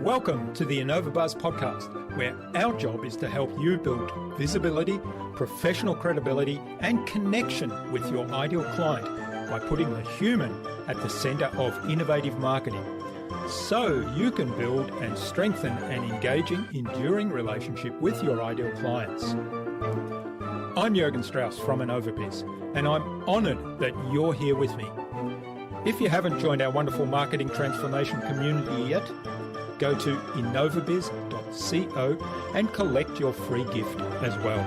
Welcome to the InnovaBuzz podcast, where our job is to help you build visibility, professional credibility, and connection with your ideal client by putting the human at the center of innovative marketing, so you can build and strengthen an engaging, enduring relationship with your ideal clients. I'm Jürgen Strauss from InnovaB, and I'm honored that you're here with me. If you haven't joined our wonderful marketing transformation community yet, go to innovabiz.co and collect your free gift as well.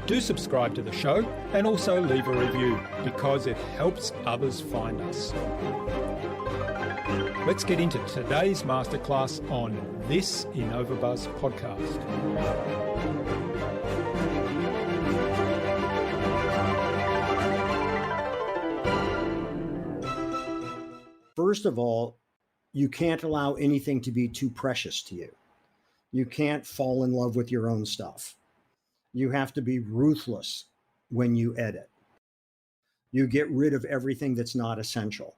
Do subscribe to the show and also leave a review because it helps others find us. Let's get into today's masterclass on this InnovaBuzz podcast. First of all, you can't allow anything to be too precious to you. You can't fall in love with your own stuff. You have to be ruthless when you edit. You get rid of everything that's not essential,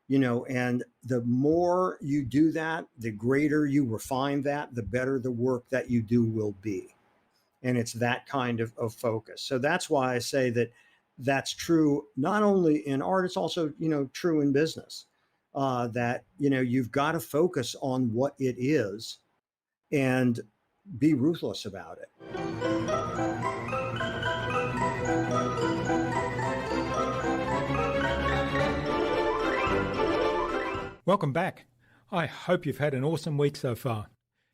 and the more you do that, the greater you refine that, the better the work that you do will be. And it's that kind of focus. So that's why I say that that's true, not only in art, it's also, true in business. That, you've got to focus on what it is and be ruthless about it. Welcome back. I hope you've had an awesome week so far.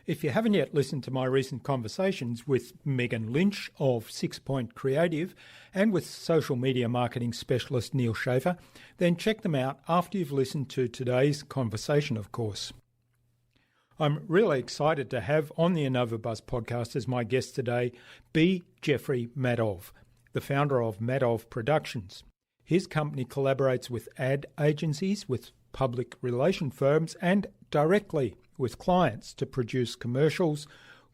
If you haven't yet listened to my recent conversations with Megan Lynch of 6 Point Creative and with social media marketing specialist Neil Schaefer, then check them out after you've listened to today's conversation, of course. I'm really excited to have on the InnovaBuzz podcast as my guest today B. Jeffrey Madoff, the founder of Madoff Productions. His company collaborates with ad agencies, with public relation firms, and directly with clients to produce commercials,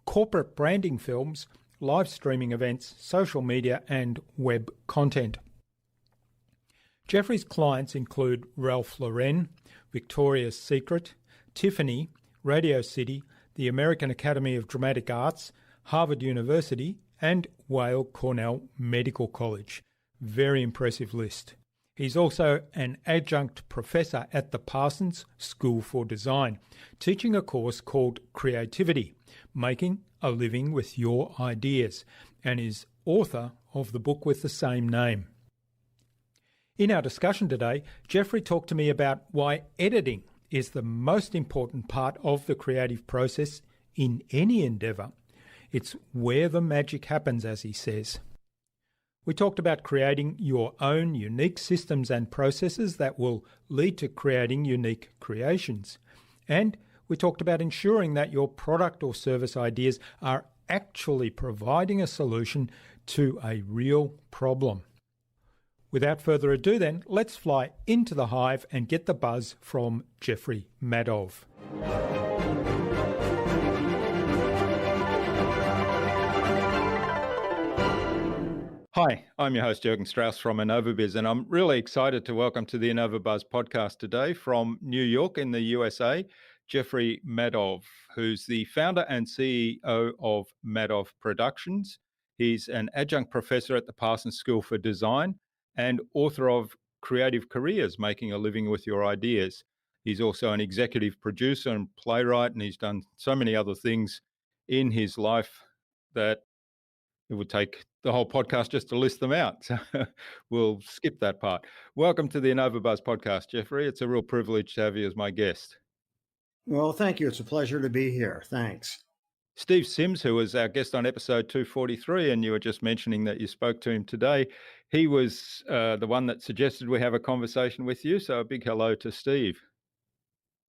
corporate branding films, live streaming events, social media, and web content. Jeffrey's clients include Ralph Lauren, Victoria's Secret, Tiffany, Radio City, the American Academy of Dramatic Arts, Harvard University, and Weill Cornell Medical College. Very impressive list. He's also an adjunct professor at the Parsons School for Design, teaching a course called Creativity, Making a Living with Your Ideas, and is author of the book with the same name. In our discussion today, Jeffrey talked to me about why editing is the most important part of the creative process in any endeavour. It's where the magic happens, as he says. We talked about creating your own unique systems and processes that will lead to creating unique creations. And we talked about ensuring that your product or service ideas are actually providing a solution to a real problem. Without further ado then, let's fly into the hive and get the buzz from Jeffrey Madoff. Hi, I'm your host, Jürgen Strauss from InnovaBiz, and I'm really excited to welcome to the InnovaBuzz podcast today from New York in the USA, Jeffrey Madoff, who's the founder and CEO of Madoff Productions. He's an adjunct professor at the Parsons School for Design and author of Creative Careers, Making a Living with Your Ideas. He's also an executive producer and playwright, and he's done so many other things in his life that it would take the whole podcast just to list them out. So we'll skip that part. Welcome to the InnovaBuzz podcast, Jeffrey. It's a real privilege to have you as my guest. Well, thank you. It's a pleasure to be here. Thanks. Steve Sims, who was our guest on episode 243, and you were just mentioning that you spoke to him today, he was the one that suggested we have a conversation with you. So a big hello to Steve.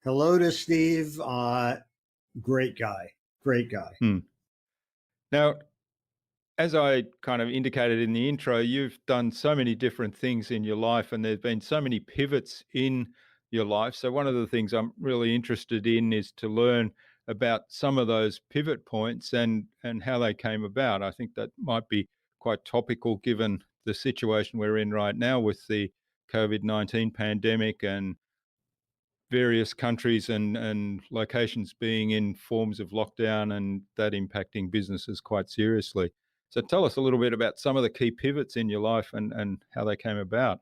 Hello to Steve. Great guy. Great guy. Now, as I kind of indicated in the intro, you've done so many different things in your life, and there's been so many pivots in your life. So one of the things I'm really interested in is to learn about some of those pivot points and how they came about. I think that might be quite topical given the situation we're in right now with the COVID-19 pandemic and various countries and locations being in forms of lockdown and that impacting businesses quite seriously. So tell us a little bit about some of the key pivots in your life and how they came about.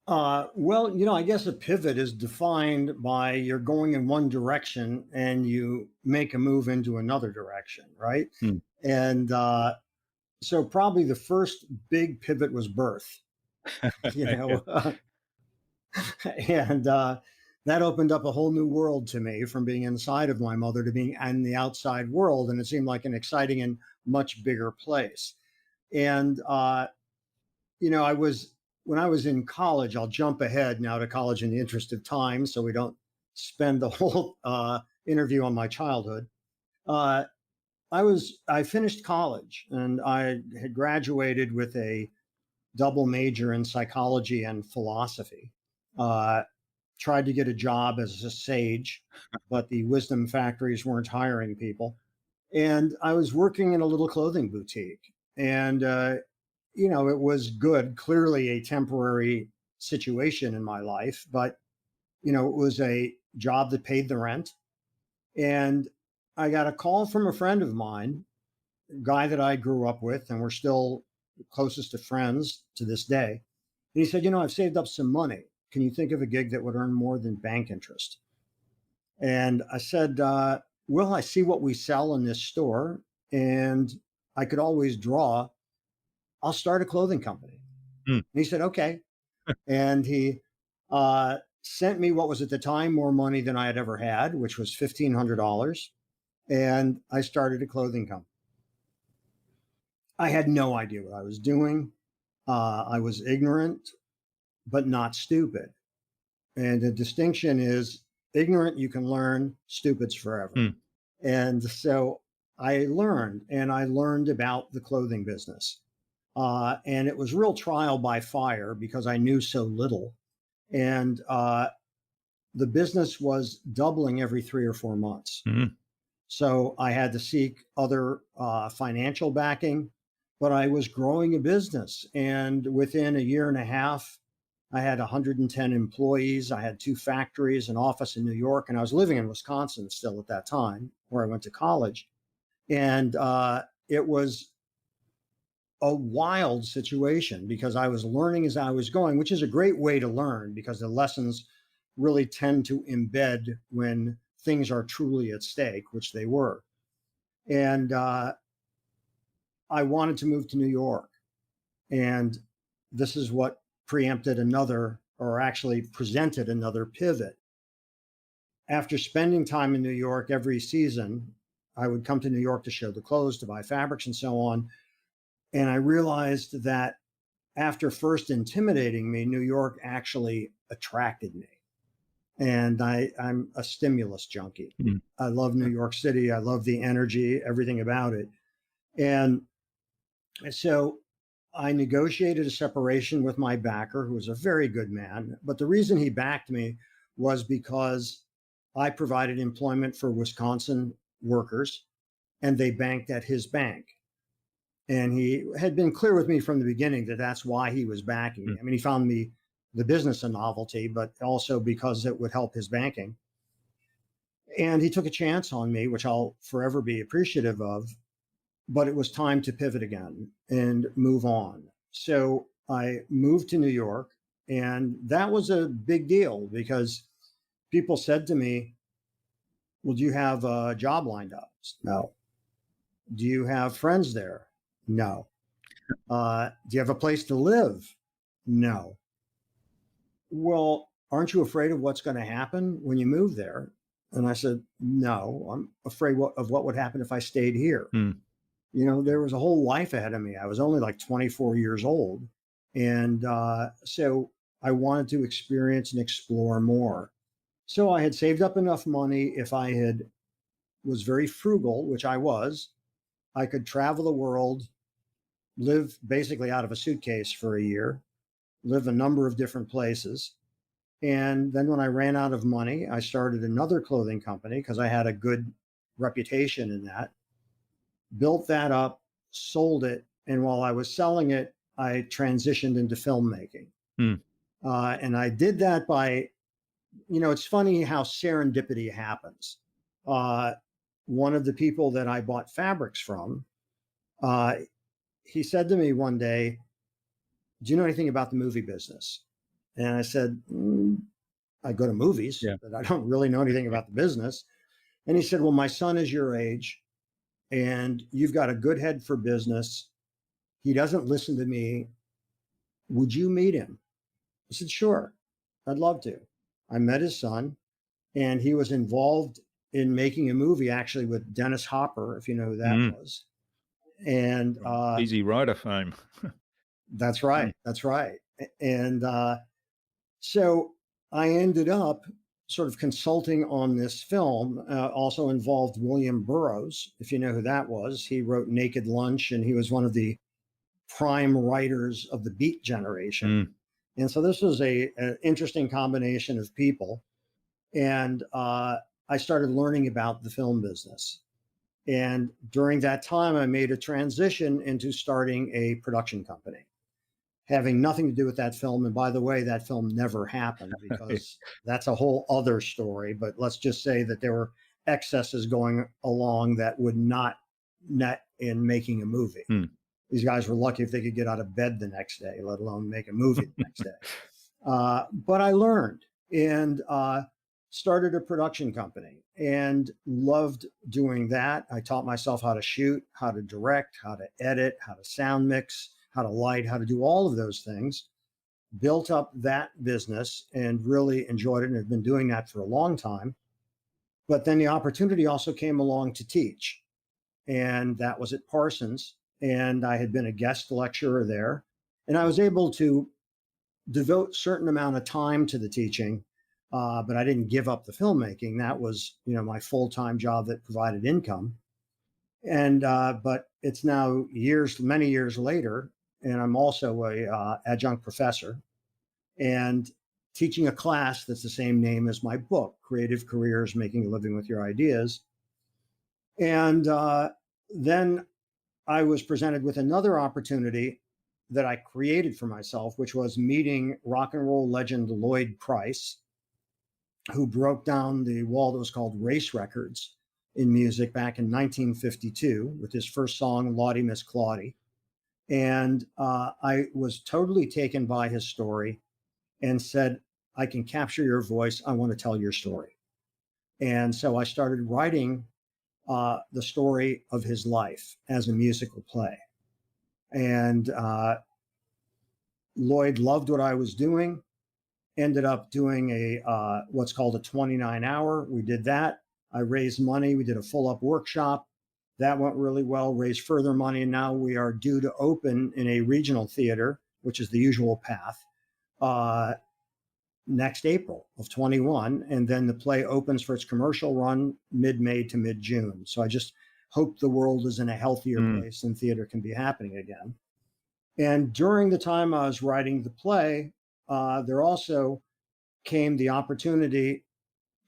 Well, I guess a pivot is defined by you're going in one direction and you make a move into another direction, right? Hmm. And so probably the first big pivot was birth, and that opened up a whole new world to me from being inside of my mother to being in the outside world. And it seemed like an exciting and much bigger place. And, when I was in college, I'll jump ahead now to college in the interest of time so we don't spend the whole interview on my childhood. Uh, I finished college and I had graduated with a double major in psychology and philosophy. Uh, Tried to get a job as a sage, but the wisdom factories weren't hiring people. And I was working in a little clothing boutique. And, it was good, clearly a temporary situation in my life, but, it was a job that paid the rent. And I got a call from a friend of mine, a guy that I grew up with, and we're still closest of friends to this day. And he said, I've saved up some money. Can you think of a gig that would earn more than bank interest? And I said, well, I see what we sell in this store, and I could always draw. I'll start a clothing company. And he said, okay. And he sent me what was at the time more money than I had ever had, which was $1,500. And I started a clothing company. I had no idea what I was doing. I was ignorant, but not stupid. And the distinction is ignorant, you can learn, stupid's forever. And so I learned about the clothing business. And it was real trial by fire because I knew so little. And the business was doubling every 3 or 4 months. So I had to seek other financial backing, but I was growing a business. And within a year and a half, I had 110 employees. I had 2 factories, an office in New York, and I was living in Wisconsin still at that time, where I went to college. And it was a wild situation because I was learning as I was going, which is a great way to learn because the lessons really tend to embed when things are truly at stake, which they were. And I wanted to move to New York. And this is what preempted another, or actually presented another pivot. After spending time in New York every season, I would come to New York to show the clothes, to buy fabrics and so on. And I realized that after first intimidating me, New York actually attracted me. And I'm a stimulus junkie. I love New York City. I love the energy, everything about it. And so I negotiated a separation with my backer, who was a very good man. But the reason he backed me was because I provided employment for Wisconsin workers and they banked at his bank. And he had been clear with me from the beginning that that's why he was backing me. I mean, he found me the business a novelty, but also because it would help his banking. And he took a chance on me, which I'll forever be appreciative of. But it was time to pivot again and move on. So I moved to New York, and that was a big deal because people said to me, well, do you have a job lined up? No. Do you have friends there? No. Do you have a place to live? No. Well, aren't you afraid of what's going to happen when you move there? And I said, no, I'm afraid of what would happen if I stayed here. There was a whole life ahead of me. I was only like 24 years old. And so I wanted to experience and explore more. So I had saved up enough money. If I was very frugal, which I was, I could travel the world, live basically out of a suitcase for a year, live a number of different places. And then when I ran out of money, I started another clothing company because I had a good reputation in that. Built that up, sold it. And while I was selling it, I transitioned into filmmaking. Mm. And I did that by, it's funny how serendipity happens. One of the people that I bought fabrics from, he said to me one day, "Do you know anything about the movie business?" And I said, "I go to movies, Yeah. but I don't really know anything about the business." And he said, "Well, my son is your age and you've got a good head for business. He doesn't listen to me. Would you meet him?" I said, "Sure, I'd love to." I met his son, and he was involved in making a movie actually with Dennis Hopper, if you know who that was. And Easy Rider fame. that's right. That's right. And so I ended up sort of consulting on this film, also involved William Burroughs, if you know who that was. He wrote Naked Lunch, and he was one of the prime writers of the Beat generation. And so this was an interesting combination of people. And I started learning about the film business. And during that time, I made a transition into starting a production company, having nothing to do with that film. And by the way, that film never happened because that's a whole other story. But let's just say that there were excesses going along that would not net in making a movie. These guys were lucky if they could get out of bed the next day, let alone make a movie the next day. But I learned and started a production company and loved doing that. I taught myself how to shoot, how to direct, how to edit, how to sound mix, how to light, how to do all of those things. Built up that business and really enjoyed it and have been doing that for a long time. But then the opportunity also came along to teach. And that was at Parsons. And I had been a guest lecturer there. And I was able to devote a certain amount of time to the teaching, but I didn't give up the filmmaking. That was, my full-time job that provided income. And but it's now many years later, and I'm also a adjunct professor and teaching a class that's the same name as my book, Creative Careers: Making a Living with Your Ideas. And then I was presented with another opportunity that I created for myself, which was meeting rock and roll legend Lloyd Price, who broke down the wall that was called race records in music back in 1952 with his first song, Lawdy Miss Clawdy. And I was totally taken by his story and said, "I can capture your voice. I want to tell your story." And so I started writing the story of his life as a musical play. And Lloyd loved what I was doing, ended up doing a what's called a 29-hour. We did that. I raised money. We did a full-up workshop. That went really well, raised further money. And now we are due to open in a regional theater, which is the usual path, next April of 21. And then the play opens for its commercial run mid-May to mid-June. So I just hope the world is in a healthier place and theater can be happening again. And during the time I was writing the play, there also came the opportunity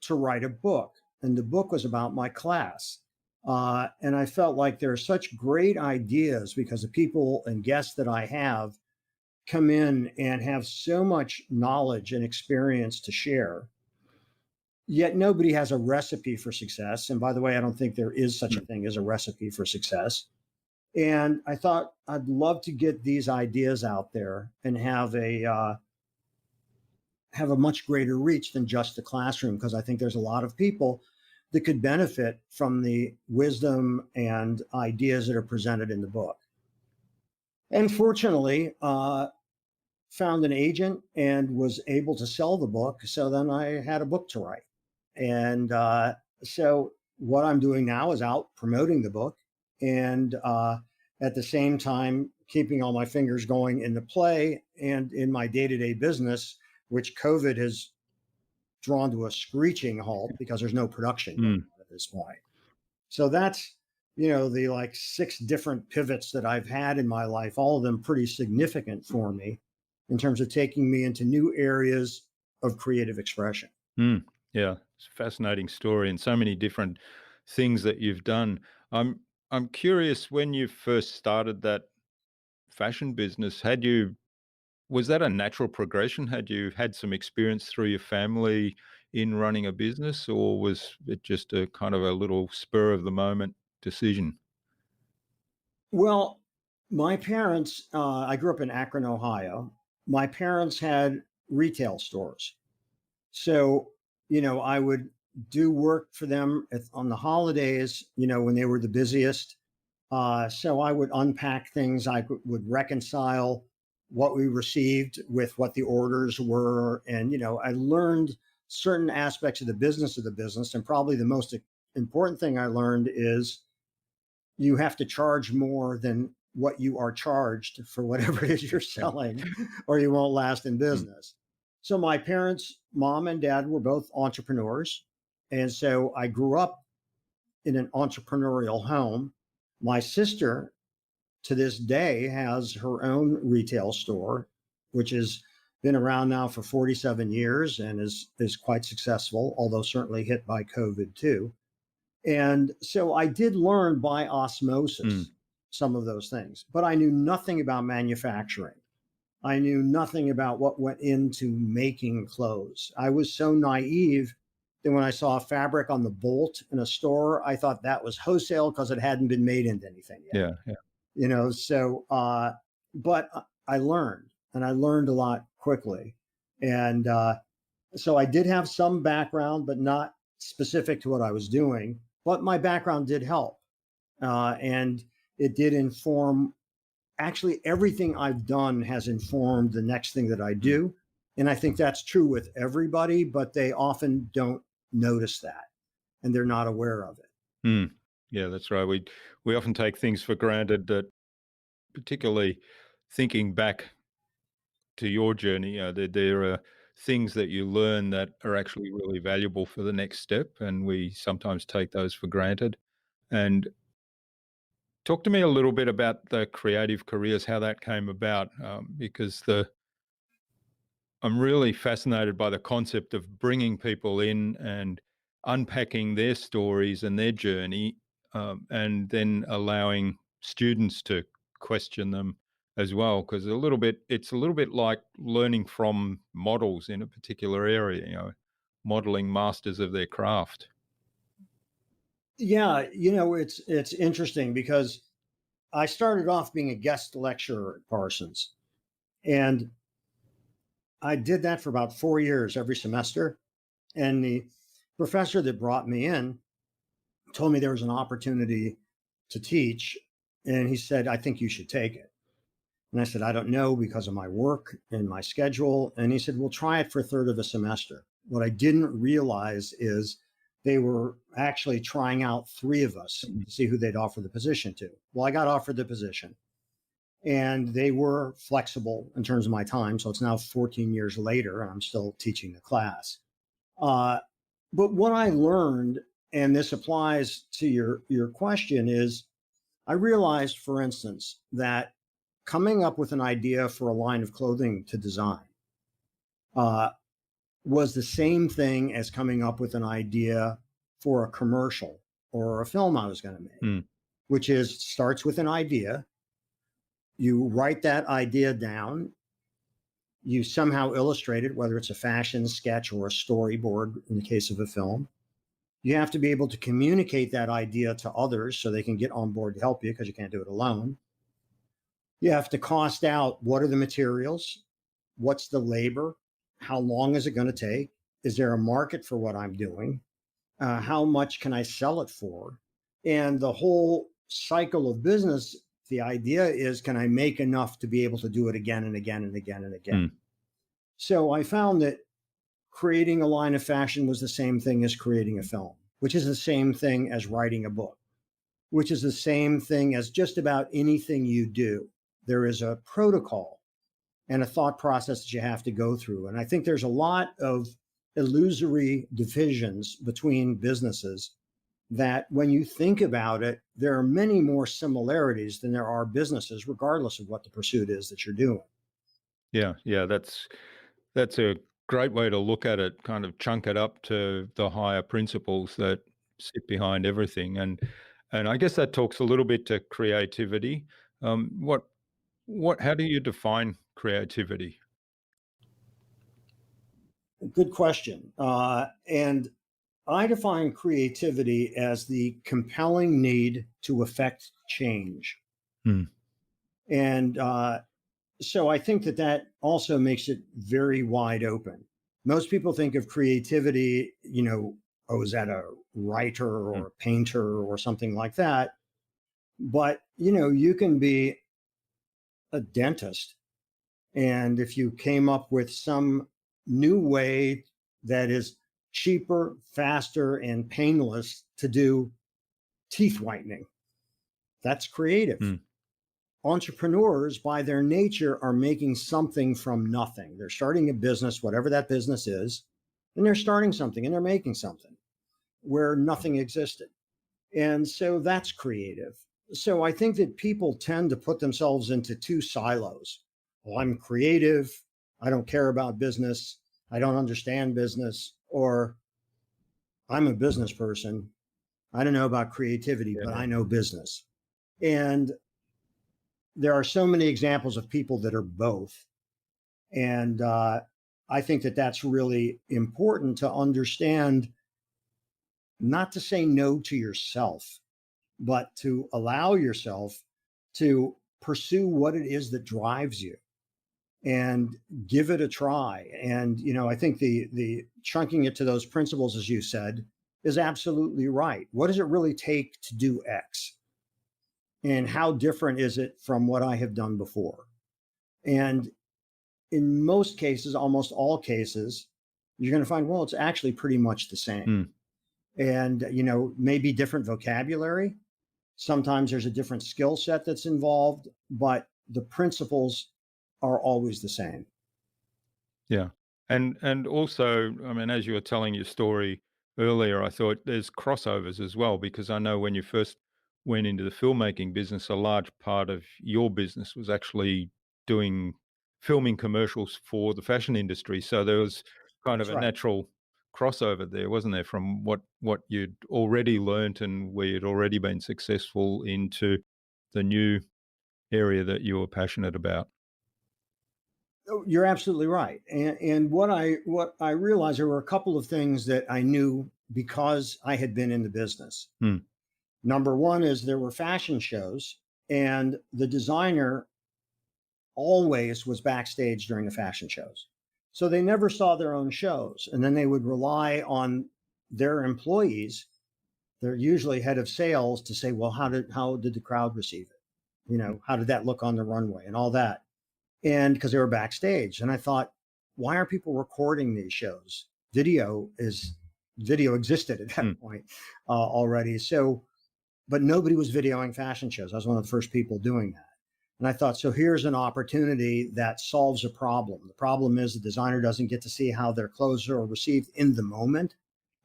to write a book. And the book was about my class. And I felt like there are such great ideas because the people and guests that I have come in and have so much knowledge and experience to share. Yet nobody has a recipe for success. And by the way, I don't think there is such a thing as a recipe for success. And I thought I'd love to get these ideas out there and have a much greater reach than just the classroom, because I think there's a lot of people that could benefit from the wisdom and ideas that are presented in the book. And fortunately, found an agent and was able to sell the book. So then I had a book to write. And so what I'm doing now is out promoting the book and at the same time keeping all my fingers going in the play and in my day-to-day business, which COVID has drawn to a screeching halt because there's no production going on at this point. So that's, the like 6 different pivots that I've had in my life, all of them pretty significant for me in terms of taking me into new areas of creative expression. Yeah, it's a fascinating story and so many different things that you've done. I'm curious, when you first started that fashion business, was that a natural progression? Had you had some experience through your family in running a business, or was it just a kind of a little spur of the moment decision? Well, my parents, I grew up in Akron, Ohio. My parents had retail stores. So, I would do work for them on the holidays, when they were the busiest. So I would unpack things. I would reconcile what we received with what the orders were. And, I learned certain aspects of the business. And probably the most important thing I learned is you have to charge more than what you are charged for whatever it is you're Yeah. selling, or you won't last in Mm. business. So my parents, mom and dad, were both entrepreneurs. And so I grew up in an entrepreneurial home. My sister, to this day, has her own retail store, which has been around now for 47 years and is quite successful, although certainly hit by COVID too. And so I did learn by Mm. osmosis some of those things, but I knew nothing about manufacturing. I knew nothing about what went into making clothes. I was so naive that when I saw fabric on the bolt in a store, I thought that was wholesale because it hadn't been made into anything yet. Yeah, yeah. But I learned, and I learned a lot quickly. And so I did have some background, but not specific to what I was doing. But my background did help, and it did inform. Actually, everything I've done has informed the next thing that I Mm. do, and I think that's true with everybody. But they often don't notice that, and they're not aware of it. Mm. Yeah, that's right. We often take things for granted that, particularly thinking back to your journey, there are things that you learn that are actually really valuable for the next step, and we sometimes take those for granted. And talk to me a little bit about the creative careers, how that came about, because I'm really fascinated by the concept of bringing people in and unpacking their stories and their journey, and then allowing students to question them as well. Because it's a little bit like learning from models in a particular area, modeling masters of their craft. Yeah, it's interesting because I started off being a guest lecturer at Parsons, and I did that for about 4 years every semester. And the professor that brought me in told me there was an opportunity to teach. And he said, I think you should take it. And I said, I don't know because of my work and my schedule. And he said, well, try it for a third of a semester. What I didn't realize is they were actually trying out three of us Mhm. to see who they'd offer the position to. Well, I got offered the position, and they were flexible in terms of my time. So it's now 14 years later, and I'm still teaching the class. Uh, but what I learned, and this applies to your question, is I realized, for instance, that coming up with an idea for a line of clothing to design uh, was the same thing as coming up with an idea for a commercial or a film I was going to make, Mm. which is starts with an idea. You write that idea down. You somehow illustrate it, whether it's a fashion sketch or a storyboard in the case of a film. You have to be able to communicate that idea to others so they can get on board to help you because you can't do it alone. You have to cost out what are the materials, what's the labor, how long is it going to take, is there a market for what I'm doing, how much can I sell it for, and the whole cycle of business. The idea is, can I make enough to be able to do it again and again and again and again? Mm. So I found that creating a line of fashion was the same thing as creating a film, which is the same thing as writing a book, which is the same thing as just about anything you do. There is a protocol and a thought process that you have to go through. And I think there's a lot of illusory divisions between businesses that when you think about it, there are many more similarities than there are businesses, regardless of what the pursuit is that you're doing. Yeah, yeah, that's a great way to look at it, kind of chunk it up to the higher principles that sit behind everything. And I guess that talks a little bit to creativity. How do you define creativity? Good question. And I define creativity as the compelling need to affect change. Hmm. And so I think that that also makes it very wide open. Most people think of creativity, oh, is that a writer Hmm. or a painter or something like that? But, you can be a dentist. And if you came up with some new way that is cheaper, faster, and painless to do teeth whitening, that's creative. Hmm. Entrepreneurs, by their nature, are making something from nothing. They're starting a business, whatever that business is, and they're starting something and they're making something where nothing existed. And so that's creative. So I think that people tend to put themselves into two silos. Well, I'm creative. I don't care about business. I don't understand business. Or I'm a business person. I don't know about creativity, but I know business. And there are so many examples of people that are both. And I think that that's really important to understand, not to say no to yourself, but to allow yourself to pursue what it is that drives you and give it a try. And, I think the chunking it to those principles, as you said, is absolutely right. What does it really take to do X? And how different is it from what I have done before? And in most cases, almost all cases, you're going to find, well, it's actually pretty much the same. Hmm. And, maybe different vocabulary. Sometimes there's a different skill set that's involved, but the principles are always the same. Yeah. And also, I mean, as you were telling your story earlier, I thought there's crossovers as well, because I know when you first went into the filmmaking business, a large part of your business was actually doing filming commercials for the fashion industry. So there was kind of That's a right. natural crossover there, wasn't there, from what you'd already learnt and where you'd already been successful into the new area that you were passionate about. Oh, you're absolutely right. And what I realized, there were a couple of things that I knew because I had been in the business. Hmm. Number one is there were fashion shows, and the designer always was backstage during the fashion shows. So they never saw their own shows. And then they would rely on their employees, they're usually head of sales, to say, well, how did the crowd receive it? How did that look on the runway and all that? And because they were backstage. And I thought, why are people recording these shows? Video existed at Hmm. that point already. So, but nobody was videoing fashion shows. I was one of the first people doing that. And I thought, so here's an opportunity that solves a problem. The problem is the designer doesn't get to see how their clothes are received in the moment.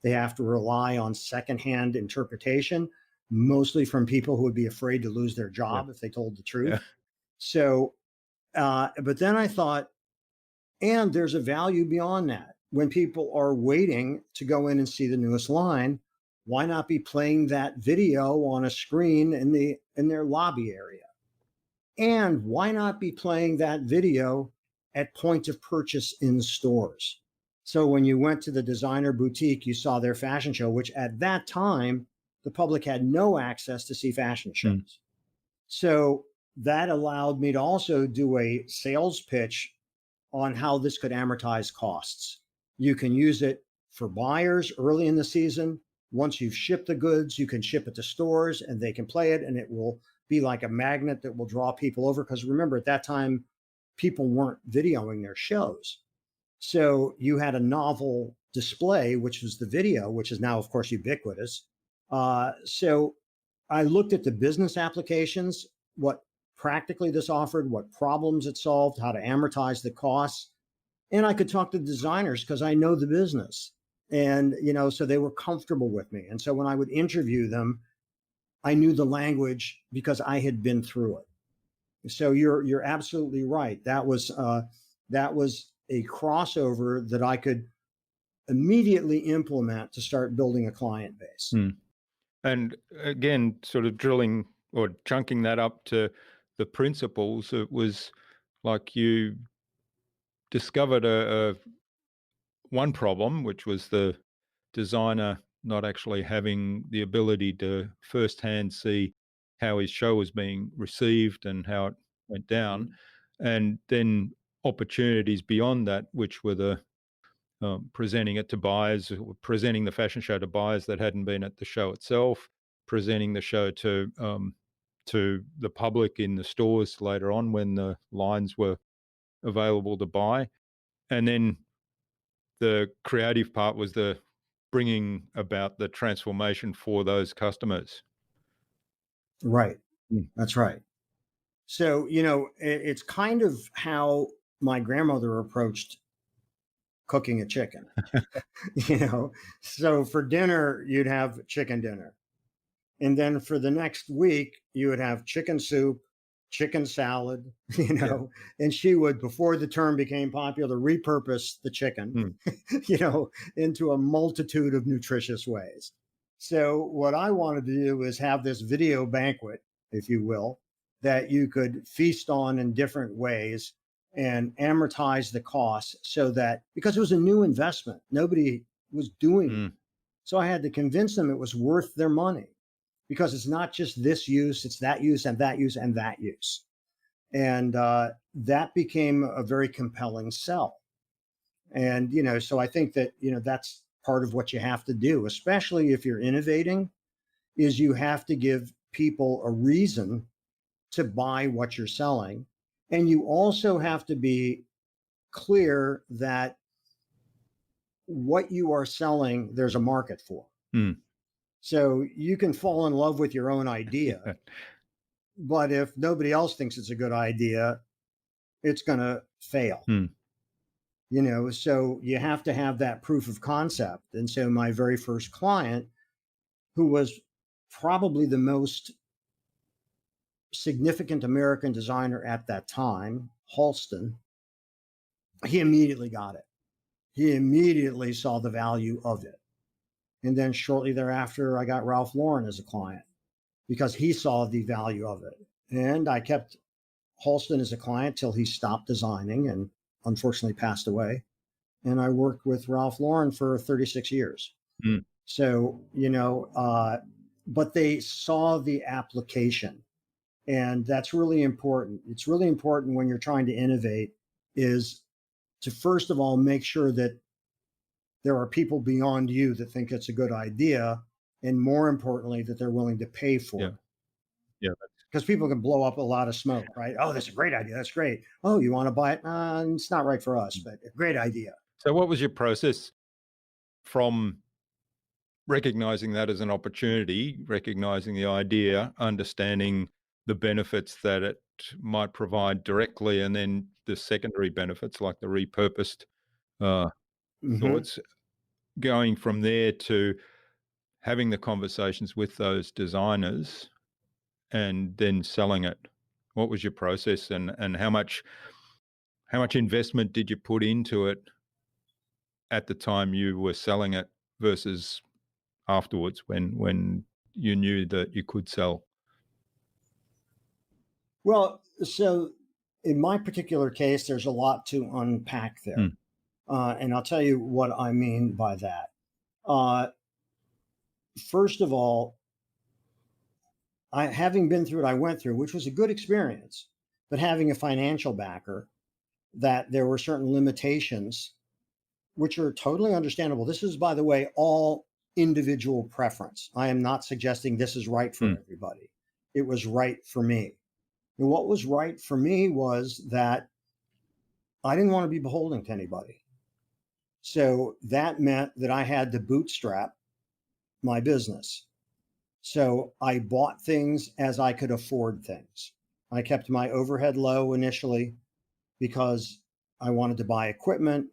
They have to rely on secondhand interpretation, mostly from people who would be afraid to lose their Yeah. job if they told the Yeah. truth. So, but then I thought, and there's a value beyond that. When people are waiting to go in and see the newest line, why not be playing that video on a screen in their lobby area? And why not be playing that video at point of purchase in stores? So when you went to the designer boutique, you saw their fashion show, which at that time, the public had no access to see fashion shows. Hmm. So that allowed me to also do a sales pitch on how this could amortize costs. You can use it for buyers early in the season. Once you've shipped the goods, you can ship it to stores and they can play it, and it will be like a magnet that will draw people over. Because remember, at that time, people weren't videoing their shows. So you had a novel display, which was the video, which is now, of course, ubiquitous. So I looked at the business applications, what practically this offered, what problems it solved, how to amortize the costs. And I could talk to designers because I know the business. And, so they were comfortable with me. And so when I would interview them, I knew the language because I had been through it. So you're absolutely right. That was a crossover that I could immediately implement to start building a client base. Hmm. And again, sort of drilling or chunking that up to the principles, it was like you discovered a one problem, which was the designer not actually having the ability to firsthand see how his show was being received and how it went down, and then opportunities beyond that, which were the presenting it to buyers, presenting the fashion show to buyers that hadn't been at the show itself, presenting the show to the public in the stores later on when the lines were available to buy, and then the creative part was the bringing about the transformation for those customers. Right. Mm. That's right. So, it's kind of how my grandmother approached cooking a chicken, you know. So for dinner, you'd have chicken dinner. And then for the next week, you would have chicken soup, chicken salad, Yeah. and she would, before the term became popular, repurpose the chicken, into a multitude of nutritious ways. So what I wanted to do is have this video banquet, if you will, that you could feast on in different ways and amortize the costs so that, because it was a new investment, nobody was doing it. Mm. So I had to convince them it was worth their money, because it's not just this use, it's that use and that use and that use. And that became a very compelling sell. And, so I think that, that's part of what you have to do, especially if you're innovating, is you have to give people a reason to buy what you're selling. And you also have to be clear that what you are selling, there's a market for. Mm. So you can fall in love with your own idea, but if nobody else thinks it's a good idea, it's going to fail. Mm. So you have to have that proof of concept. And so my very first client, who was probably the most significant American designer at that time, Halston, he immediately got it. He immediately saw the value of it. And then shortly thereafter, I got Ralph Lauren as a client because he saw the value of it. And I kept Halston as a client till he stopped designing and unfortunately passed away. And I worked with Ralph Lauren for 36 years. Mm. So, but they saw the application. And that's really important. It's really important when you're trying to innovate is to, first of all, make sure that there are people beyond you that think it's a good idea. And more importantly, that they're willing to pay for it. Yeah. Because people can blow up a lot of smoke, right? Oh, that's a great idea. That's great. Oh, you want to buy it? It's not right for us, but a great idea. So what was your process from recognizing that as an opportunity, recognizing the idea, understanding the benefits that it might provide directly, and then the secondary benefits like the repurposed thoughts, going from there to having the conversations with those designers and then selling it? What was your process, and how much investment did you put into it at the time you were selling it versus afterwards when you knew that you could sell? Well, so in my particular case, there's a lot to unpack there. And I'll tell you what I mean by that. First of all, having been through what I went through, which was a good experience, but having a financial backer, that there were certain limitations, which are totally understandable. This is, by the way, all individual preference. I am not suggesting this is right for everybody. It was right for me. And what was right for me was that I didn't want to be beholden to anybody. So that meant that I had to bootstrap my business. So I bought things as I could afford things. I kept my overhead low initially because I wanted to buy equipment,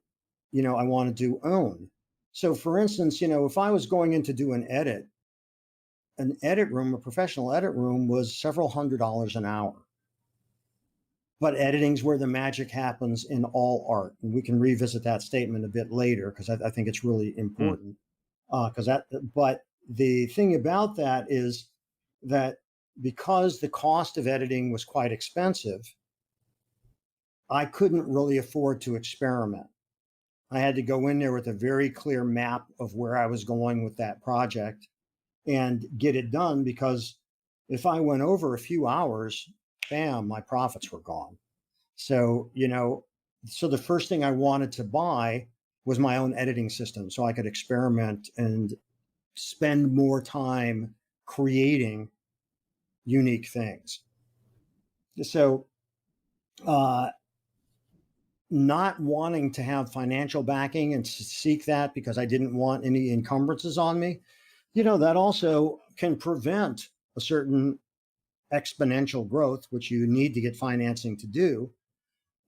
I wanted to own. So for instance, if I was going in to do an edit room, a professional edit room was several $100s an hour. But editing's where the magic happens in all art. And we can revisit that statement a bit later because I think it's really important. But the thing about that is that because the cost of editing was quite expensive, I couldn't really afford to experiment. I had to go in there with a very clear map of where I was going with that project and get it done, because if I went over a few hours, bam, my profits were gone. So, so the first thing I wanted to buy was my own editing system so I could experiment and spend more time creating unique things. So, not wanting to have financial backing and to seek that because I didn't want any encumbrances on me, that also can prevent a certain exponential growth, which you need to get financing to do.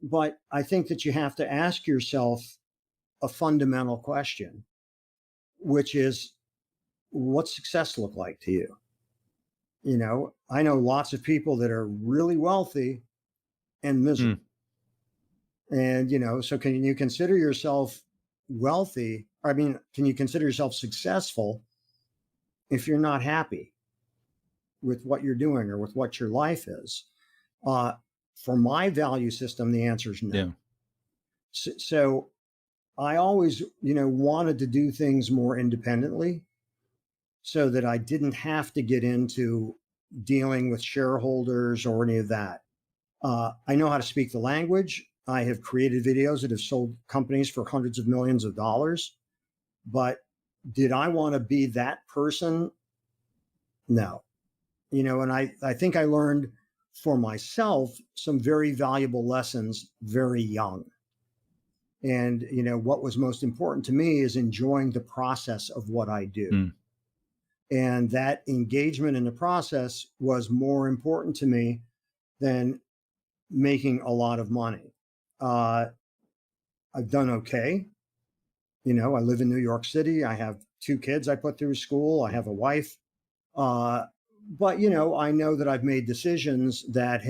But I think that you have to ask yourself a fundamental question, which is, what's success look like to you? I know lots of people that are really wealthy and miserable. And, so can you consider yourself wealthy? I mean, can you consider yourself successful if you're not happy with what you're doing or with what your life is? For my value system, the answer is no. Yeah. So I always, wanted to do things more independently so that I didn't have to get into dealing with shareholders or any of that. I know how to speak the language. I have created videos that have sold companies for hundreds of millions of dollars. But did I want to be that person? No. And I think I learned for myself some very valuable lessons very young. And, what was most important to me is enjoying the process of what I do. And that engagement in the process was more important to me than making a lot of money. I've done okay. I live in New York City. I have 2 kids I put through school. I have a wife. But, I know that I've made decisions that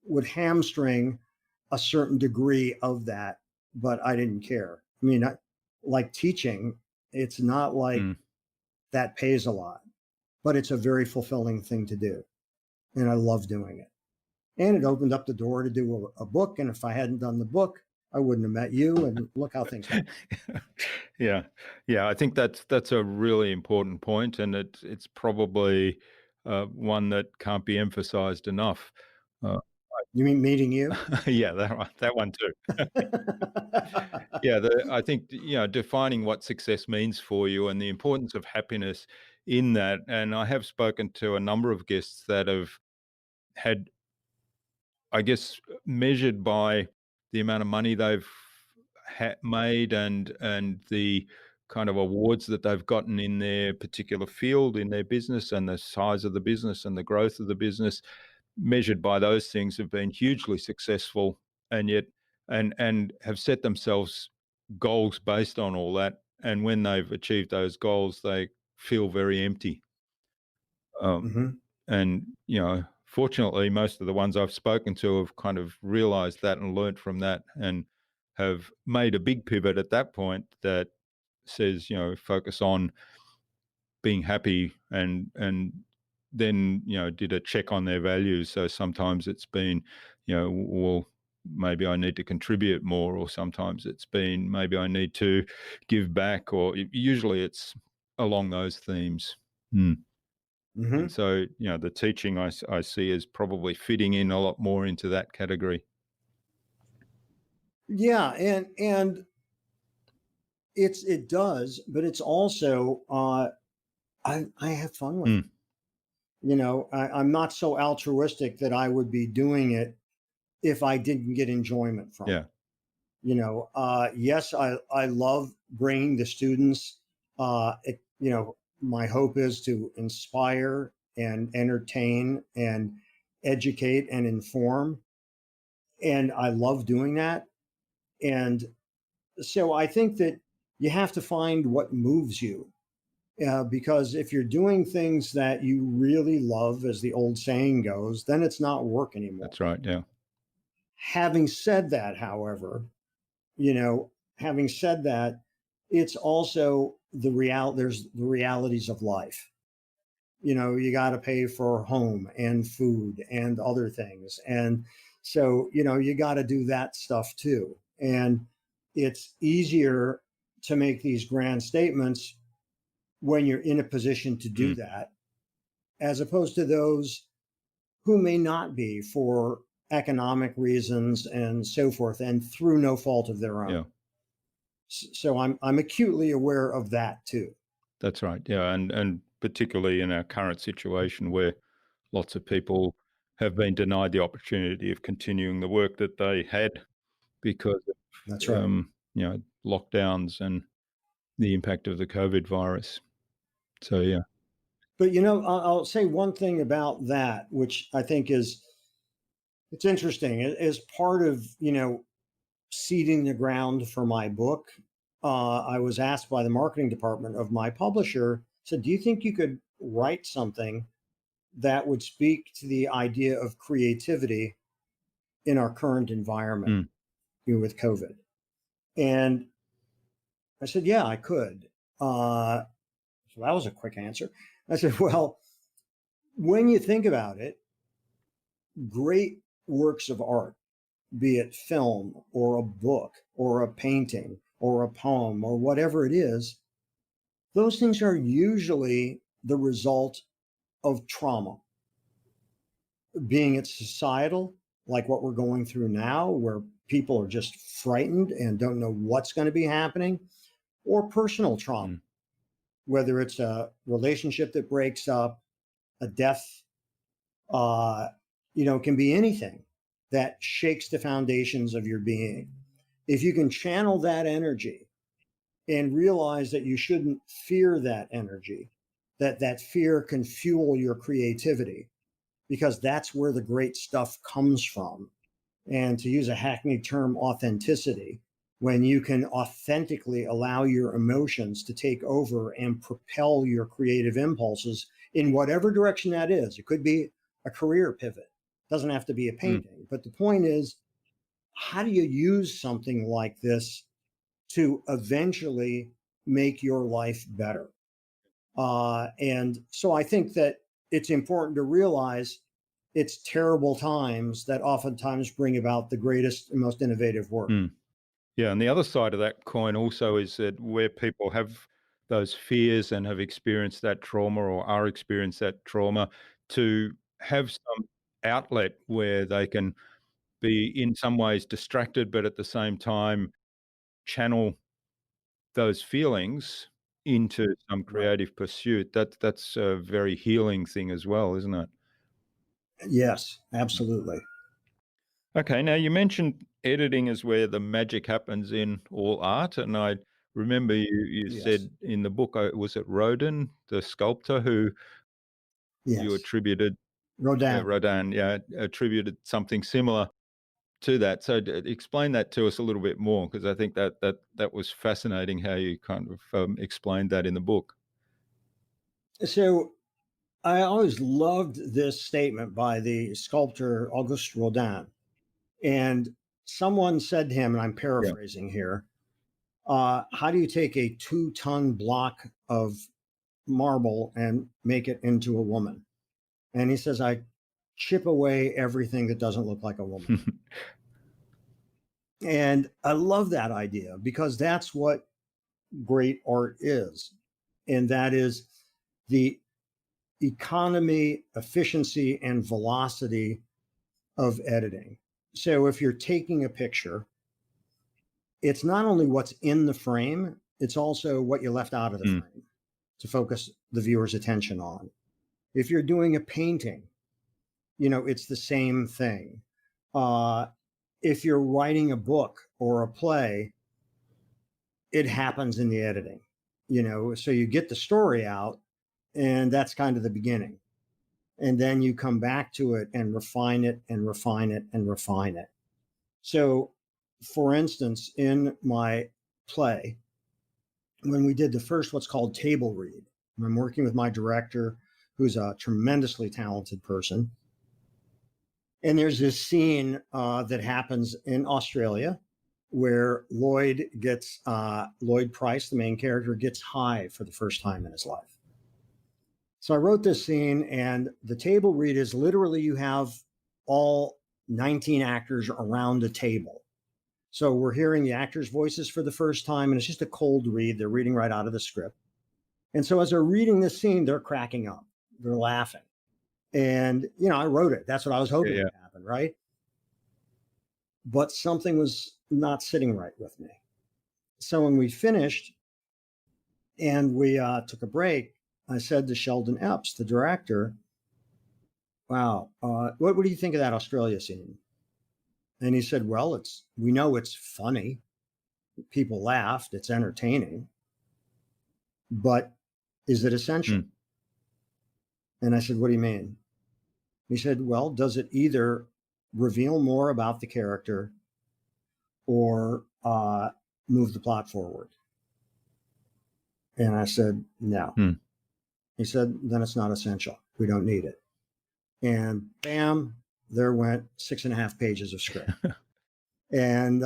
would hamstring a certain degree of that, but I didn't care. I mean, like teaching, it's not like that pays a lot, but it's a very fulfilling thing to do. And I love doing it. And it opened up the door to do a book. And if I hadn't done the book, I wouldn't have met you. And look how things happen. Yeah. I think that's a really important point, and it's probably one that can't be emphasized enough. You mean meeting you? Yeah, that one too. Yeah, I think defining what success means for you and the importance of happiness in that. And I have spoken to a number of guests that have had, I guess, measured by the amount of money they've made and the kind of awards that they've gotten in their particular field, in their business, and the size of the business and the growth of the business, measured by those things, have been hugely successful, and yet and have set themselves goals based on all that. And when they've achieved those goals, they feel very empty. And fortunately, most of the ones I've spoken to have kind of realized that and learnt from that, and have made a big pivot at that point that says, focus on being happy, and then did a check on their values. So sometimes it's been, well, maybe I need to contribute more, or sometimes it's been maybe I need to give back, or usually it's along those themes. And so, the teaching I see is probably fitting in a lot more into that category. Yeah, and it does, but it's also I have fun with it. I'm not so altruistic that I would be doing it if I didn't get enjoyment from it. Yes, I love bringing the students. My hope is to inspire and entertain and educate and inform. And I love doing that. And so I think that you have to find what moves you. Because if you're doing things that you really love, as the old saying goes, then it's not work anymore. That's right. Yeah. Having said that, however, it's also there's the realities of life. You got to pay for home and food and other things. And so, you got to do that stuff too. And it's easier to make these grand statements when you're in a position to do that, as opposed to those who may not be, for economic reasons and so forth, and through no fault of their own. Yeah. So I'm acutely aware of that too. That's right. Yeah. And particularly in our current situation where lots of people have been denied the opportunity of continuing the work that they had because of That's right. lockdowns and the impact of the COVID virus. So, yeah. But, I'll say one thing about that, which I think it's interesting. As part of, seeding the ground for my book, I was asked by the marketing department of my publisher, said, do you think you could write something that would speak to the idea of creativity in our current environment with COVID? And I said, yeah, I could. So that was a quick answer. I said, well, when you think about it, great works of art, be it film or a book or a painting or a poem or whatever it is, those things are usually the result of trauma, being it societal, like what we're going through now, where people are just frightened and don't know what's going to be happening, or personal trauma, whether it's a relationship that breaks up, a death, it can be anything that shakes the foundations of your being. If you can channel that energy and realize that you shouldn't fear that energy, that fear can fuel your creativity, because that's where the great stuff comes from. And to use a hackneyed term, authenticity, when you can authentically allow your emotions to take over and propel your creative impulses in whatever direction that is. It could be a career pivot. It doesn't have to be a painting. But the point is, how do you use something like this to eventually make your life better? And so I think that it's important to realize it's terrible times that oftentimes bring about the greatest and most innovative work. Yeah, and the other side of that coin also is that where people have those fears and have experienced that trauma or are experienced that trauma, to have some outlet where they can be in some ways distracted, but at the same time channel those feelings into some creative pursuit. That's a very healing thing as well, isn't it? Yes, absolutely. Okay, now you mentioned editing is where the magic happens in all art, and I remember you Yes. said in the book, was it Rodin, the sculptor, who you attributed Rodin, attributed something similar to that. So explain that to us a little bit more, because I think that was fascinating how you kind of explained that in the book. So I always loved this statement by the sculptor Auguste Rodin. And someone said to him, and I'm paraphrasing here, how do you take a 2-ton block of marble and make it into a woman? And he says, I chip away everything that doesn't look like a woman. And I love that idea, because that's what great art is. And that is the economy, efficiency, and velocity of editing. So if you're taking a picture, it's not only what's in the frame, it's also what you left out of the frame to focus the viewer's attention on. If you're doing a painting, it's the same thing. If you're writing a book or a play, it happens in the editing, so you get the story out, and that's kind of the beginning. And then you come back to it and refine it and refine it and refine it. So, for instance, in my play, when we did the first what's called table read, I'm working with my director, who's a tremendously talented person. And there's this scene that happens in Australia, where Lloyd Price, the main character, gets high for the first time in his life. So I wrote this scene, and the table read is literally you have all 19 actors around a table. So we're hearing the actors' voices for the first time, and it's just a cold read. They're reading right out of the script. And so as they're reading this scene, they're cracking up. They're laughing. And, I wrote it. That's what I was hoping would happen, right? But something was not sitting right with me. So when we finished and we took a break, I said to Sheldon Epps, the director, wow, what do you think of that Australia scene? And he said, well, we know it's funny. People laughed. It's entertaining. But is it essential? And I said, what do you mean? He said, well, does it either reveal more about the character or move the plot forward? And I said, no. He said, then it's not essential. We don't need it. And bam, there went 6.5 pages of script. And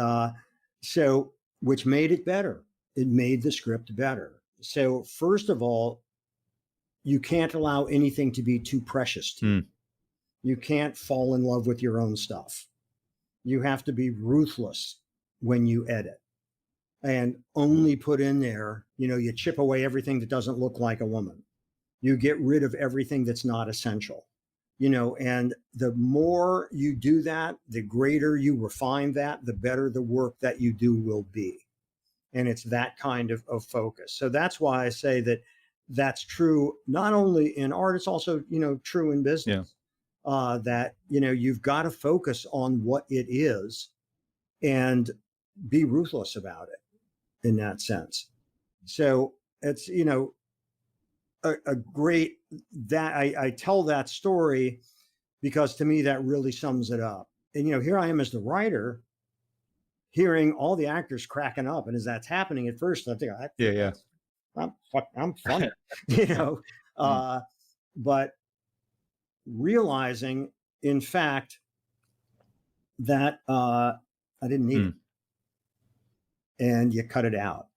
so, which made it better. It made the script better. So first of all, you can't allow anything to be too precious to you. You can't fall in love with your own stuff. You have to be ruthless when you edit and only put in there, you chip away everything that doesn't look like a woman. You get rid of everything that's not essential, and the more you do that, the greater you refine that, the better the work that you do will be. And it's that kind of focus. So that's why I say that that's true, not only in art, it's also, true in business. That, you've got to focus on what it is and be ruthless about it in that sense. So it's, a great, that I tell that story because to me, that really sums it up. And, here I am as the writer, hearing all the actors cracking up. And as that's happening at first, I think, I'm funny, but realizing, in fact, that I didn't need it. And you cut it out.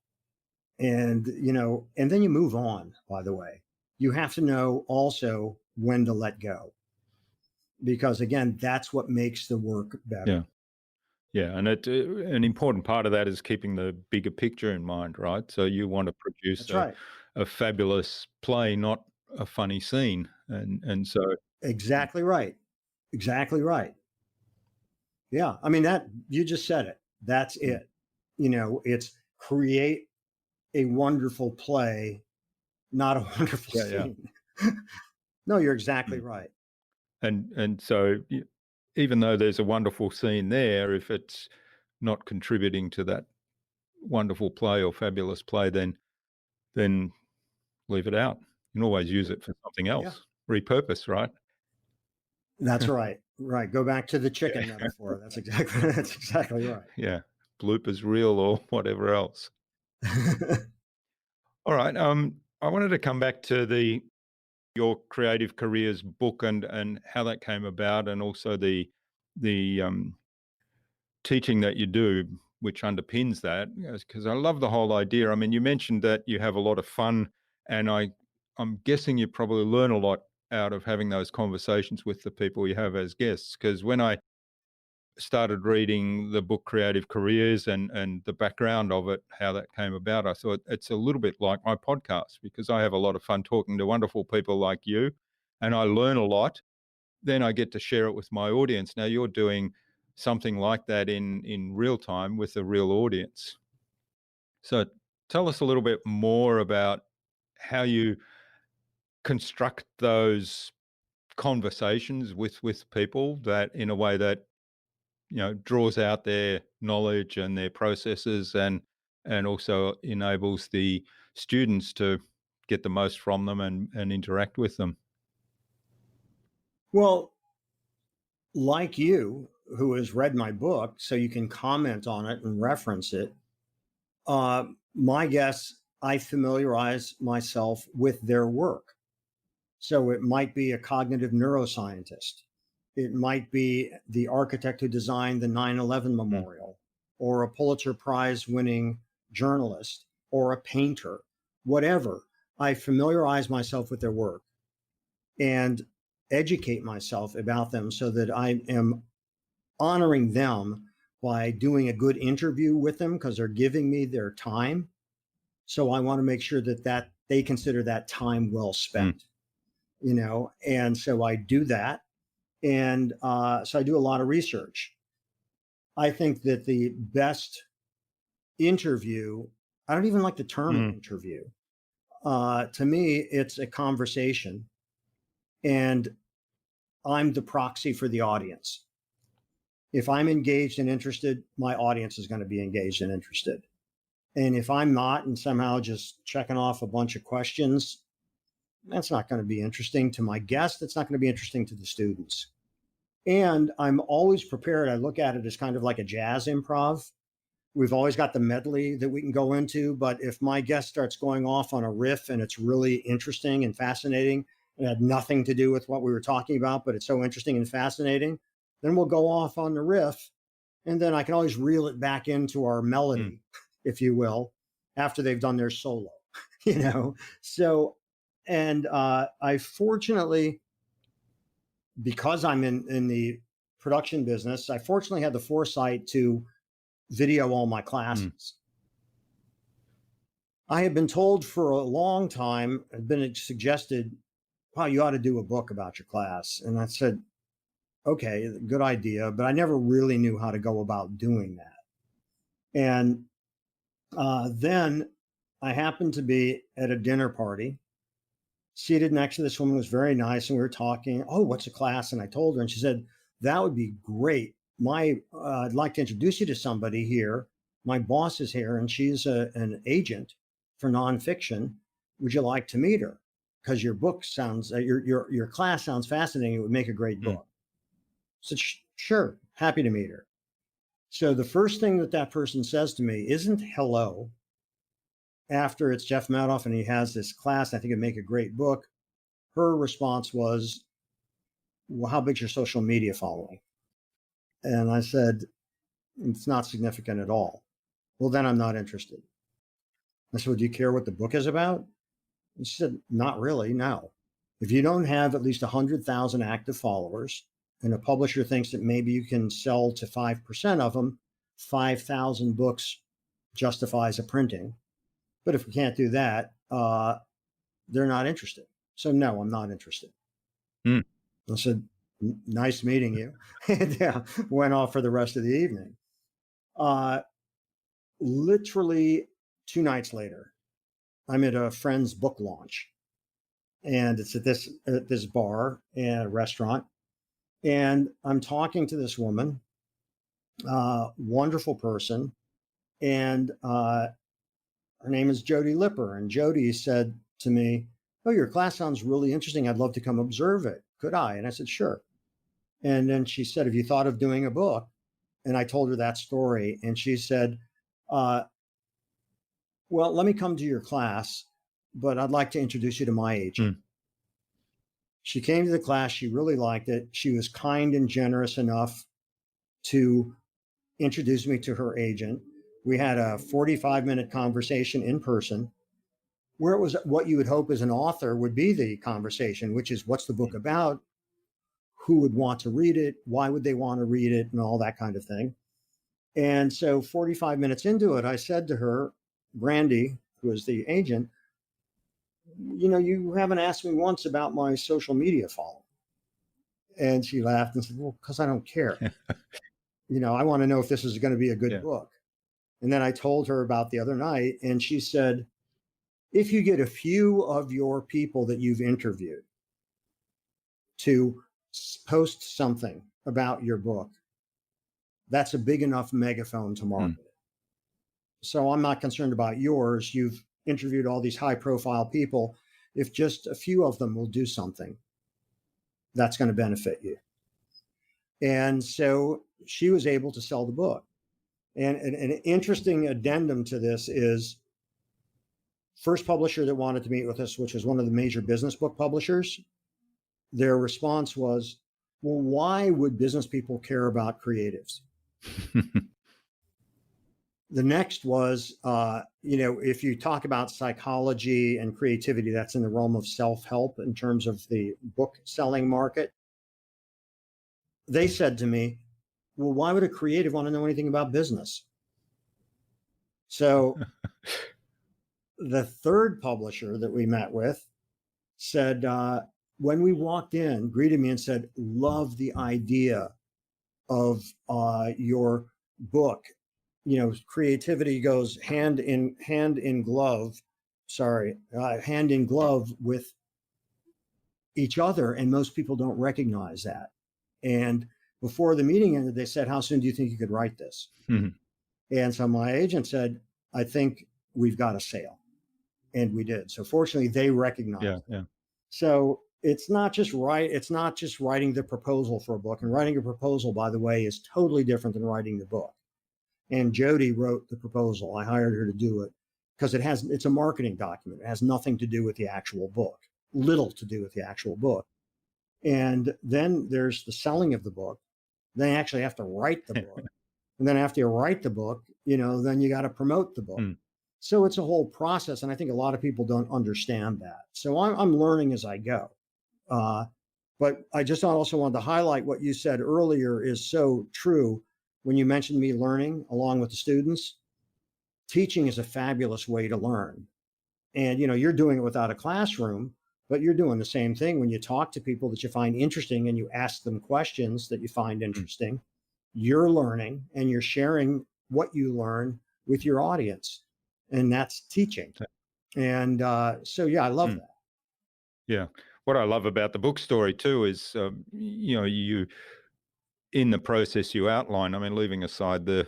And, and then you move on, by the way. You have to know also when to let go. Because, again, that's what makes the work better. Yeah, and an important part of that is keeping the bigger picture in mind, right? So you want to produce a fabulous play, not a funny scene. And so... Exactly right. Exactly right. Yeah. I mean, that you just said it. That's it. It's create a wonderful play, not a wonderful scene. No, you're exactly right. And so even though there's a wonderful scene there, if it's not contributing to that wonderful play or fabulous play, then leave it out. You can always use it for something else. Repurpose, right? That's right. Right. Go back to the chicken metaphor. That's exactly right. Yeah. Bloopers reel or whatever else. All right. I wanted to come back to your creative careers book and how that came about, and also the teaching that you do, which underpins that, because I love the whole idea. I mean, you mentioned that you have a lot of fun, and I'm guessing you probably learn a lot out of having those conversations with the people you have as guests. Because when I started reading the book Creative Careers and the background of it, how that came about, I thought it's a little bit like my podcast, because I have a lot of fun talking to wonderful people like you, and I learn a lot. Then I get to share it with my audience. Now you're doing something like that in real time with a real audience. So tell us a little bit more about how you construct those conversations with people that in a way that draws out their knowledge and their processes and also enables the students to get the most from them and interact with them. Well, like you, who has read my book, so you can comment on it and reference it, my guess, I familiarize myself with their work. So it might be a cognitive neuroscientist. It might be the architect who designed the 9/11 memorial or a Pulitzer Prize winning journalist or a painter, whatever, I familiarize myself with their work and educate myself about them so that I am honoring them by doing a good interview with them because they're giving me their time. So I want to make sure that they consider that time well spent, and so I do that. And so I do a lot of research. I think that the best interview, I don't even like the term interview. To me, it's a conversation, and I'm the proxy for the audience. If I'm engaged and interested, my audience is going to be engaged and interested. And if I'm not and somehow just checking off a bunch of questions, that's not going to be interesting to my guest. It's not going to be interesting to the students. And I'm always prepared. I look at it as kind of like a jazz improv. We've always got the medley that we can go into, but if my guest starts going off on a riff and it's really interesting and fascinating, and had nothing to do with what we were talking about, but it's so interesting and fascinating, then we'll go off on the riff, and then I can always reel it back into our melody, if you will, after they've done their solo, So, and I fortunately, because I'm in the production business, I fortunately had the foresight to video all my classes. I had been told for a long time, had been suggested, wow, you ought to do a book about your class. And I said, okay, good idea. But I never really knew how to go about doing that. And then I happened to be at a dinner party, seated next to this woman who was very nice. And we were talking, oh, what's a class? And I told her, and she said, that would be great. I'd like to introduce you to somebody here. My boss is here, and she's an agent for nonfiction. Would you like to meet her? Because your book sounds, your class sounds fascinating. It would make a great book. I said, sure, happy to meet her. So the first thing that person says to me isn't hello. After it's Jeff Madoff and he has this class, I think it'd make a great book. Her response was, well, how big's your social media following? And I said, it's not significant at all. Well, then I'm not interested. I said, well, do you care what the book is about? And she said, not really, no. If you don't have at least 100,000 active followers and a publisher thinks that maybe you can sell to 5% of them, 5,000 books justifies a printing. But if we can't do that, they're not interested. So no, I'm not interested. I said, nice meeting you. And went off for the rest of the evening. Literally 2 nights later, I'm at a friend's book launch, and it's at this bar and a restaurant, and I'm talking to this woman, wonderful person, and her name is Jody Lipper, and Jody said to me, oh, your class sounds really interesting. I'd love to come observe it. Could I? And I said, sure. And then she said, have you thought of doing a book? And I told her that story, and she said, well, let me come to your class, but I'd like to introduce you to my agent. She came to the class. She really liked it. She was kind and generous enough to introduce me to her agent. We had a 45-minute conversation in person, where it was what you would hope as an author would be the conversation, which is, what's the book about? Who would want to read it? Why would they want to read it? And all that kind of thing. And so 45 minutes into it, I said to her, Brandy, who was the agent, you haven't asked me once about my social media following. And she laughed and said, well, because I don't care. I want to know if this is going to be a good book. And then I told her about the other night, and she said, if you get a few of your people that you've interviewed to post something about your book, that's a big enough megaphone to market it. So I'm not concerned about yours. You've interviewed all these high profile people. If just a few of them will do something, that's going to benefit you. And so she was able to sell the book. And an interesting addendum to this is, first publisher that wanted to meet with us, which was one of the major business book publishers, their response was, well, why would business people care about creatives? The next was, if you talk about psychology and creativity, that's in the realm of self-help in terms of the book selling market. They said to me, well, why would a creative want to know anything about business? So the third publisher that we met with said, when we walked in, greeted me and said, love the idea of your book. Creativity goes hand in glove with each other, and most people don't recognize that. And before the meeting ended, they said, how soon do you think you could write this? And so my agent said, I think we've got a sale. And we did. So fortunately, they recognized it. So it's not just writing the proposal for a book. And writing a proposal, by the way, is totally different than writing the book. And Jody wrote the proposal. I hired her to do it because it's a marketing document. It has nothing to do with the actual book, little to do with the actual book. And then there's the selling of the book. Then you actually have to write the book. And then after you write the book, then you got to promote the book. So it's a whole process. And I think a lot of people don't understand that. So I'm learning as I go. But I just also wanted to highlight what you said earlier is so true. When you mentioned me learning along with the students, teaching is a fabulous way to learn. And, you're doing it without a classroom, but you're doing the same thing when you talk to people that you find interesting and you ask them questions that you find interesting. You're learning and you're sharing what you learn with your audience. And that's teaching. And so, yeah, I love that. Yeah. What I love about the book story too is, you, in the process you outline, leaving aside the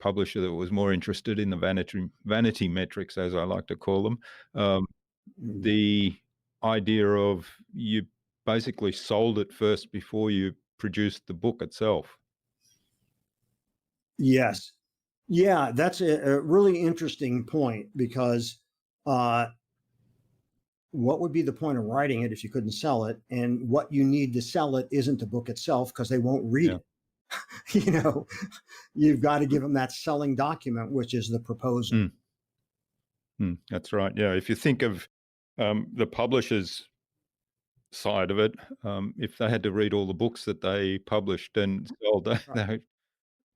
publisher that was more interested in the vanity metrics, as I like to call them, the idea of you basically sold it first before you produced the book itself. Yes. Yeah, that's a really interesting point because what would be the point of writing it if you couldn't sell it? And what you need to sell it isn't the book itself because they won't read it. You've got to give them that selling document, which is the proposal. That's right. Yeah. If you think of the publisher's side of it, if they had to read all the books that they published and sold, they'd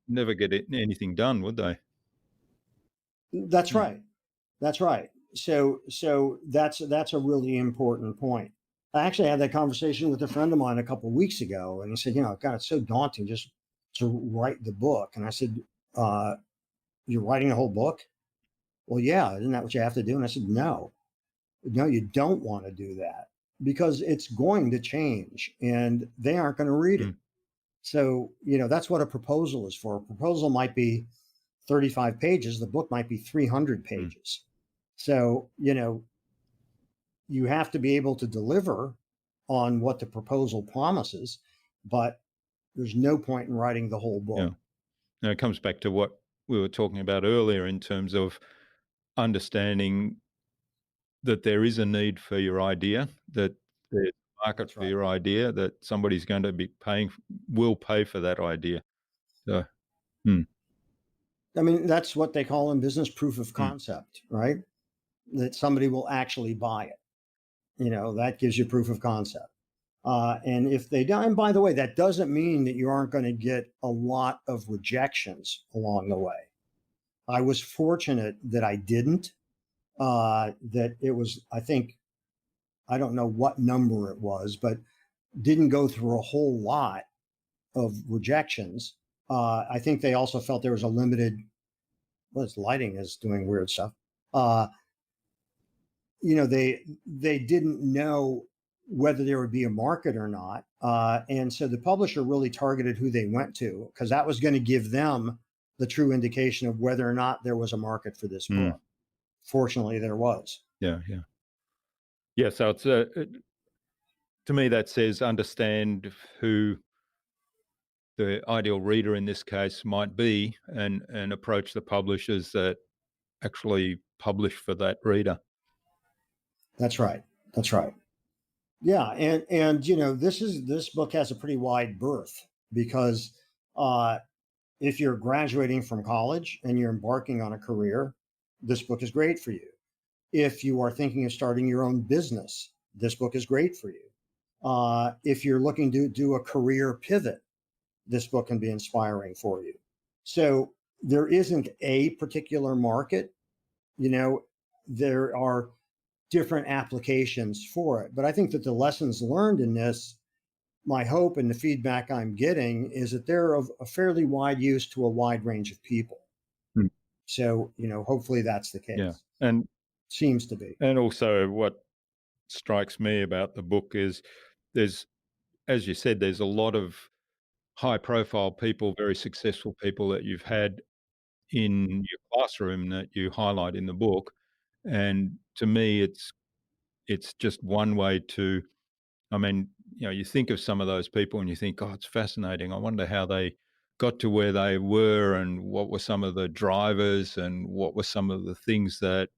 never get anything done, would they? That's right. That's right. So that's a really important point. I actually had that conversation with a friend of mine a couple of weeks ago, and he said, God, it's so daunting just to write the book. And I said, you're writing a whole book? Well, yeah, isn't that what you have to do? And I said, no, you don't want to do that because it's going to change and they aren't going to read it. So, that's what a proposal is for. A proposal might be 35 pages. The book might be 300 pages. So, you have to be able to deliver on what the proposal promises, but there's no point in writing the whole book. Yeah. Now it comes back to what we were talking about earlier in terms of understanding that there is a need for your idea, that there's a market for your idea, that somebody's going to be will pay for that idea. So, that's what they call in business proof of concept, right? That somebody will actually buy it. That gives you proof of concept. And if they don't, and by the way, that doesn't mean that you aren't going to get a lot of rejections along the way. I was fortunate that I didn't, that it was, I don't know what number it was, but didn't go through a whole lot of rejections. I think they also felt there was a limited, lighting is doing weird stuff. They didn't know whether there would be a market or not. And so the publisher really targeted who they went to because that was going to give them the true indication of whether or not there was a market for this book. Fortunately, there was. Yeah. So it's to me that says understand who the ideal reader in this case might be, and approach the publishers that actually publish for that reader. That's right. Yeah, and this book has a pretty wide berth because if you're graduating from college and you're embarking on a career, this book is great for you. If you are thinking of starting your own business, this book is great for you. If you're looking to do a career pivot, this book can be inspiring for you. So there isn't a particular market, there are different applications for it. But I think that the lessons learned in this, my hope and the feedback I'm getting is that they're of a fairly wide use to a wide range of people. Hmm. So, hopefully that's the case. Yeah. And seems to be. And also what strikes me about the book is there's, as you said, there's a lot of high profile people, very successful people that you've had in your classroom that you highlight in the book. And to me, it's just one way to, I mean, you think of some of those people and you think, oh, it's fascinating. I wonder how they got to where they were and what were some of the drivers and what were some of the things that,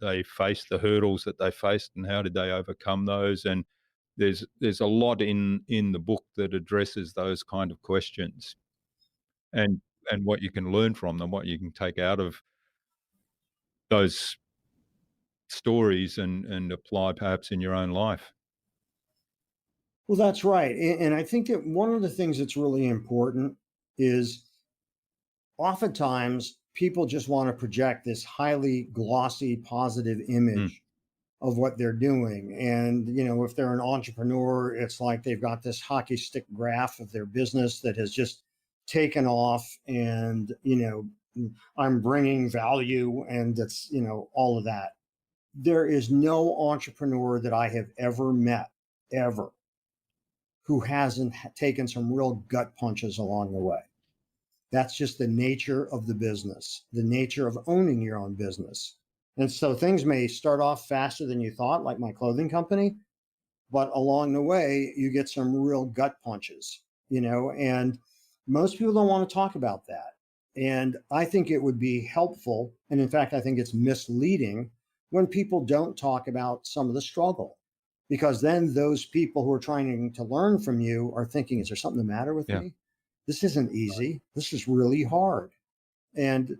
they faced, the hurdles that they faced and how did they overcome those. And there's a lot in the book that addresses those kind of questions and what you can learn from them, what you can take out of those stories and apply perhaps in your own life. Well, that's right. And I think that one of the things that's really important is oftentimes people just want to project this highly glossy, positive image of what they're doing. And, if they're an entrepreneur, it's like they've got this hockey stick graph of their business that has just taken off and, I'm bringing value and it's, all of that. There is no entrepreneur that I have ever met, ever, who hasn't taken some real gut punches along the way. That's just the nature of the business, the nature of owning your own business. And so things may start off faster than you thought, like my clothing company, but along the way, you get some real gut punches, and most people don't want to talk about that. And I think it would be helpful. And in fact, I think it's misleading when people don't talk about some of the struggle, because then those people who are trying to learn from you are thinking, is there something the matter with me? This isn't easy. This is really hard. And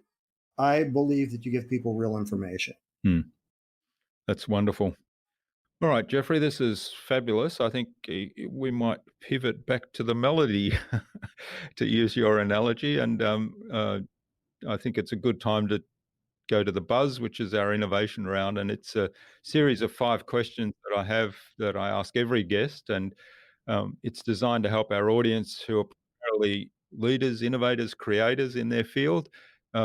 I believe that you give people real information. That's wonderful. All right, Jeffrey, this is fabulous. I think we might pivot back to the melody, to use your analogy. And I think it's a good time to go to the buzz, which is our innovation round. And it's a series of 5 questions that I have that I ask every guest. And it's designed to help our audience who are primarily leaders, innovators, creators in their field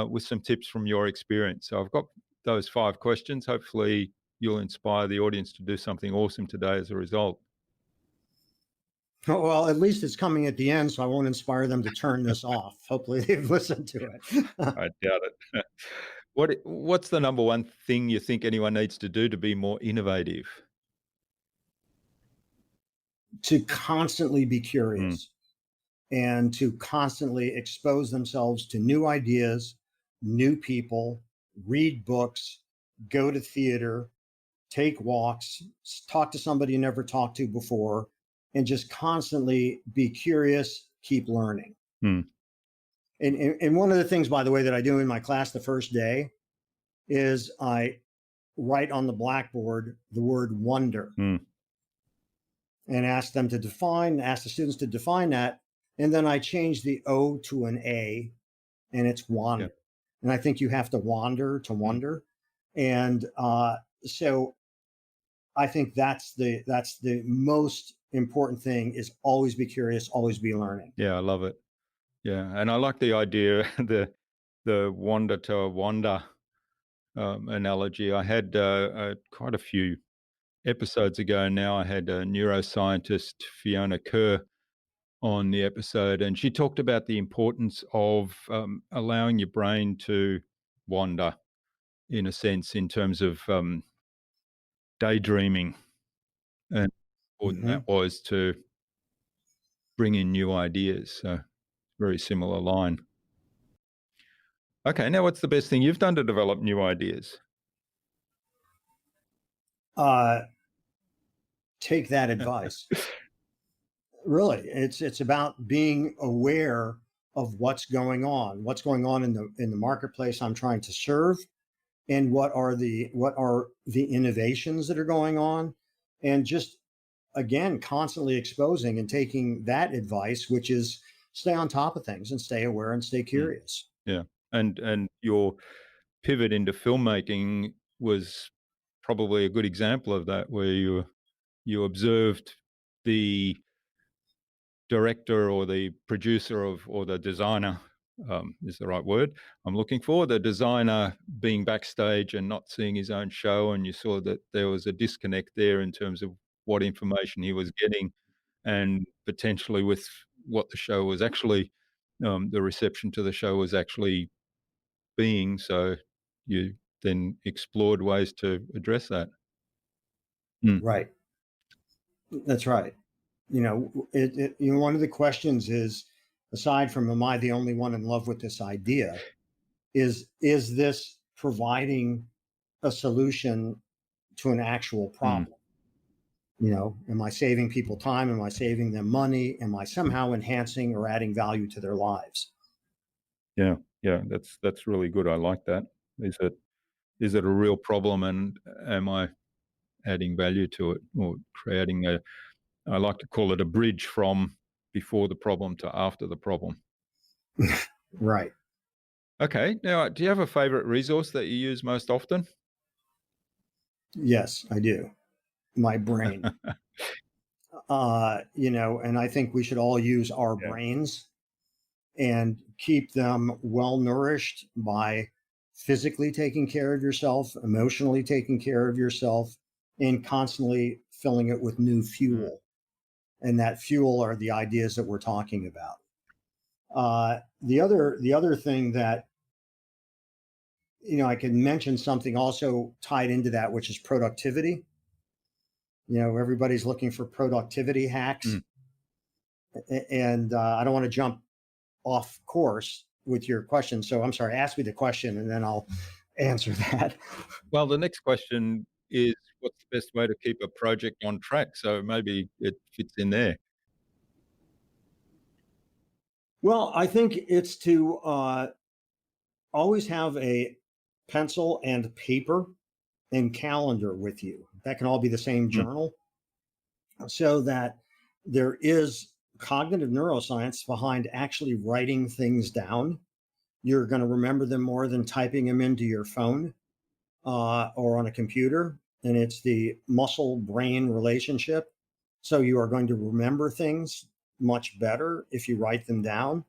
with some tips from your experience. So I've got those 5 questions. Hopefully you'll inspire the audience to do something awesome today as a result. Well, at least it's coming at the end, so I won't inspire them to turn this off. Hopefully they've listened to it. I doubt it. What's the number one thing you think anyone needs to do to be more innovative? To constantly be curious and to constantly expose themselves to new ideas, new people, read books, go to theater, take walks, talk to somebody you never talked to before, and just constantly be curious, keep learning. And one of the things, by the way, that I do in my class the first day is I write on the blackboard the word wonder and ask the students to define that. And then I change the O to an A and it's wander. Yep. And I think you have to wander to wonder. And so I think that's the most important thing, is always be curious, always be learning. Yeah, I love it. Yeah, and I like the idea, the wander to wander analogy. I had quite a few episodes ago now, I had a neuroscientist, Fiona Kerr, on the episode, and she talked about the importance of allowing your brain to wander, in a sense, in terms of daydreaming, and important that was to bring in new ideas. So very similar line. Okay, now what's the best thing you've done to develop new ideas? Take that advice. Really, it's about being aware of what's going on in the marketplace I'm trying to serve, and what are the innovations that are going on, and just again constantly exposing and taking that advice, which is stay on top of things and stay aware and stay curious. Yeah. And your pivot into filmmaking was probably a good example of that, where you observed the director or the producer or the designer, is the right word I'm looking for, the designer being backstage and not seeing his own show, and you saw that there was a disconnect there in terms of what information he was getting, and potentially with what the show was actually, the reception to the show was actually being. So you then explored ways to address that. Right. That's right. One of the questions is, aside from am I the only one in love with this idea, is this providing a solution to an actual problem? Am I saving people time? Am I saving them money? Am I somehow enhancing or adding value to their lives? Yeah, yeah, that's really good. I like that. Is it a real problem, and am I adding value to it, or creating I like to call it a bridge from before the problem to after the problem. Right. Okay. Now, do you have a favorite resource that you use most often? Yes, I do. My brain. And I think we should all use our Yeah. brains and keep them well nourished by physically taking care of yourself, emotionally taking care of yourself, and constantly filling it with new fuel. And that fuel are the ideas that we're talking about. The other thing that I can mention something also tied into that, which is productivity. Everybody's looking for productivity hacks, and I don't want to jump off course with your question. So I'm sorry, ask me the question and then I'll answer that. Well, the next question is, what's the best way to keep a project on track? So maybe it fits in there. Well, I think it's to always have a pencil and paper and calendar with you. That can all be the same journal, so that there is cognitive neuroscience behind actually writing things down. You're going to remember them more than typing them into your phone or on a computer. And it's the muscle brain relationship. So you are going to remember things much better if you write them down.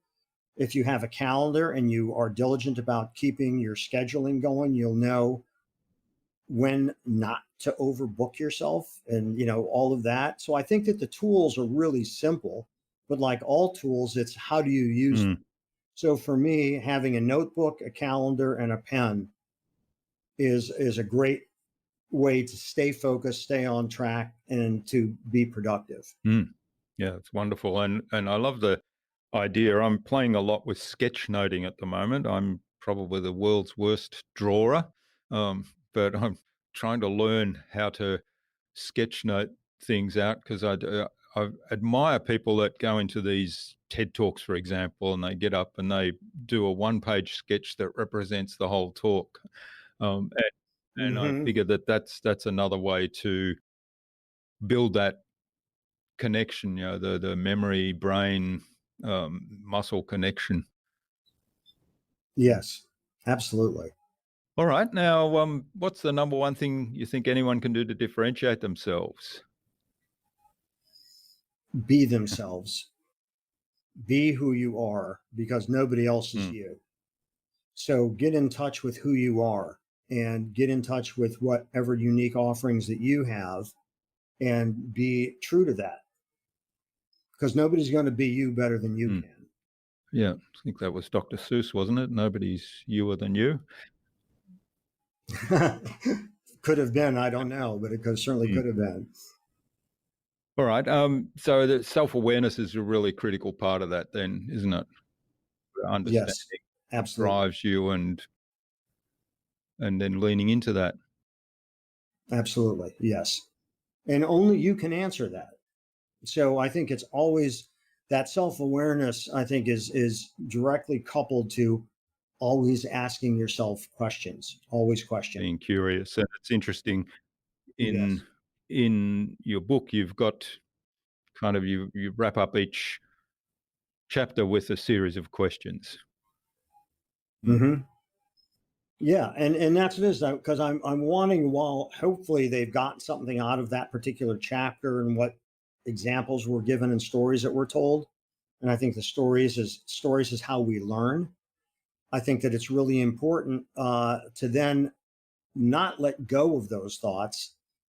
If you have a calendar and you are diligent about keeping your scheduling going, you'll know when not to overbook yourself and all of that. So I think that the tools are really simple, but like all tools, it's how do you use them? So for me, having a notebook, a calendar, and a pen is a great way to stay focused, stay on track, and to be productive. Yeah, it's wonderful. And I love the idea. I'm playing a lot with sketchnoting at the moment. I'm probably the world's worst drawer, but I'm trying to learn how to sketchnote things out, because I admire people that go into these TED Talks, for example, and they get up and they do a one-page sketch that represents the whole talk. And I figure that that's another way to build that connection, the memory, brain, muscle connection. Yes, absolutely. All right. Now, what's the number one thing you think anyone can do to differentiate themselves? Be themselves. Be who you are, because nobody else is you. So get in touch with who you are and get in touch with whatever unique offerings that you have, and be true to that, because nobody's going to be you better than you can. Yeah, I think that was Dr. Seuss, wasn't it? Nobody's youer than you. Could have been, I don't know, but it certainly could have been. All right. So the self-awareness is a really critical part of that then, isn't it? Understanding Yes, absolutely. drives you, and then leaning into that. Absolutely. Yes. And only you can answer that. So I think it's always that self-awareness, I think, is directly coupled to always asking yourself questions, always questioning. Being curious. And it's interesting Yes. in your book, you've got kind of you wrap up each chapter with a series of questions. Mm-hmm. Yeah, and that's what it is, because I'm wanting, while hopefully they've gotten something out of that particular chapter and what examples were given and stories that were told. And I think the stories is how we learn. I think that it's really important to then not let go of those thoughts,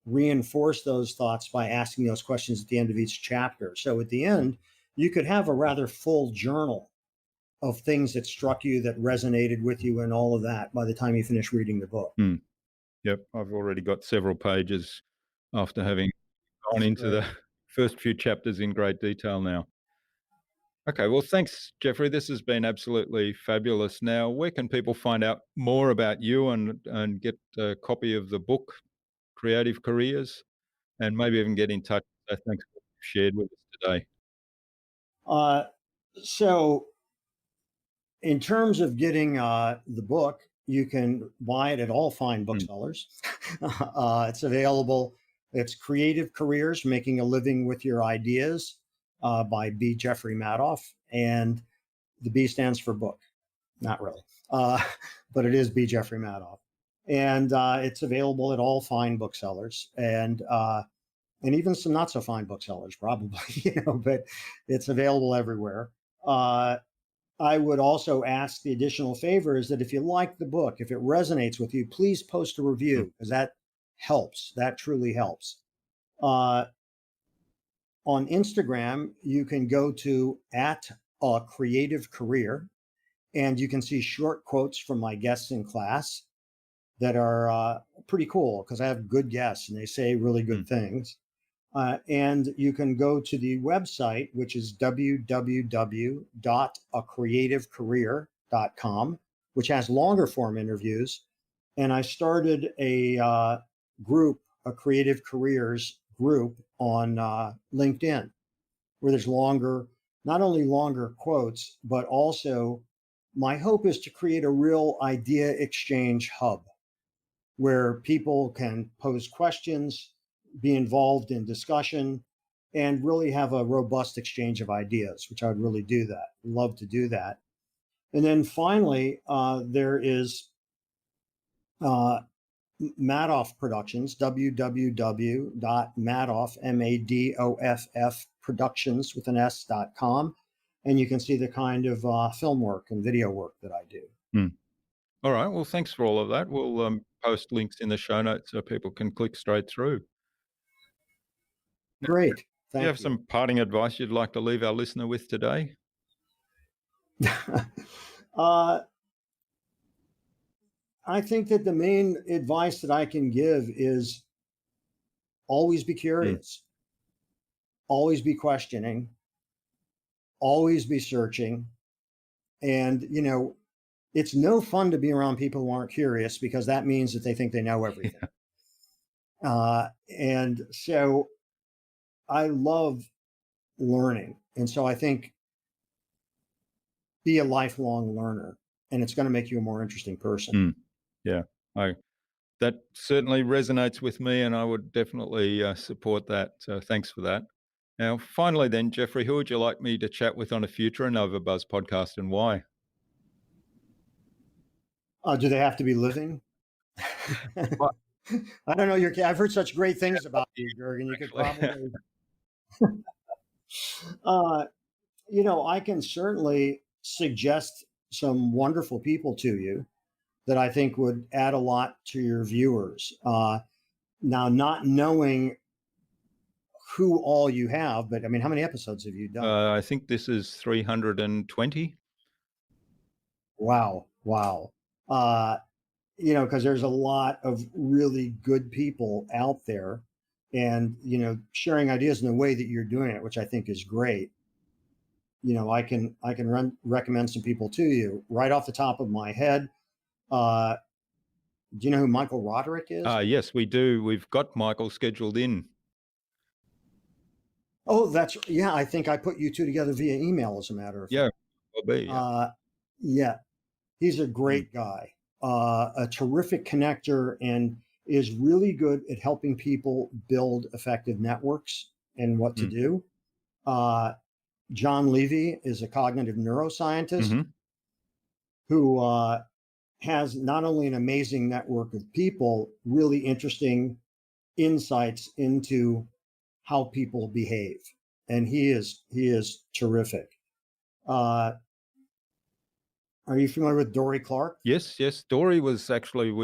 reinforce those thoughts by asking those questions at the end of each chapter. So at the end, you could have a rather full journal of things that struck you, that resonated with you, and all of that by the time you finish reading the book. Yep, I've already got several pages after having gone That's into great. the first few chapters in great detail now. Okay, well, thanks, Jeffrey. This has been absolutely fabulous. Now, where can people find out more about you and get a copy of the book, Creative Careers, and maybe even get in touch? So thanks for what you've shared with us today. So in terms of getting the book, you can buy it at all fine booksellers. It's available. It's Creative Careers: Making a Living with Your Ideas by B. Jeffrey Madoff. And the B stands for book. Not really. But it is B. Jeffrey Madoff. And it's available at all fine booksellers. And even some not so fine booksellers, probably, but it's available everywhere. I would also ask the additional favor is that if you like the book, if it resonates with you, please post a review, because that helps. That truly helps. On Instagram, you can go to @creativecareer, and you can see short quotes from my guests in class that are pretty cool, because I have good guests and they say really good things. And you can go to the website, which is www.acreativecareer.com, which has longer form interviews. And I started a group, a Creative Careers group on LinkedIn, where there's not only longer quotes, but also my hope is to create a real idea exchange hub where people can pose questions, be involved in discussion, and really have a robust exchange of ideas, which I'd really love to do that. And then finally, there is Madoff Productions, www.madoff, M-A-D-O-F-F, productions with an S.com. And you can see the kind of film work and video work that I do. All right. Well, thanks for all of that. We'll post links in the show notes so people can click straight through. Great. Do Thank you have some parting advice you'd like to leave our listener with today? I think that the main advice that I can give is always be curious, always be questioning, always be searching. And, it's no fun to be around people who aren't curious, because that means that they think they know everything. And so I love learning. And so I think be a lifelong learner, and it's going to make you a more interesting person. Yeah, that certainly resonates with me, and I would definitely support that. So thanks for that. Now, finally then, Jeffrey, who would you like me to chat with on a future InnovaBuzz podcast, and why? Do they have to be living? I don't know. I've heard such great things about you, Jurgen. You could probably, I can certainly suggest some wonderful people to you that I think would add a lot to your viewers. Now, not knowing who all you have, but I mean, how many episodes have you done? I think this is 320. Wow. Because there's a lot of really good people out there, and, sharing ideas in the way that you're doing it, which I think is great. I can recommend some people to you right off the top of my head. Do you know who Michael Roderick is? Yes, we do. We've got Michael scheduled in. Oh, yeah. I think I put you two together via email, as a matter of fact. Yeah, will be. Yeah. Yeah, he's a great guy, a terrific connector, and is really good at helping people build effective networks and what to do. John Levy is a cognitive neuroscientist who has not only an amazing network of people, really interesting insights into how people behave, and he is terrific. Are you familiar with Dory Clark? Yes. Dory was actually,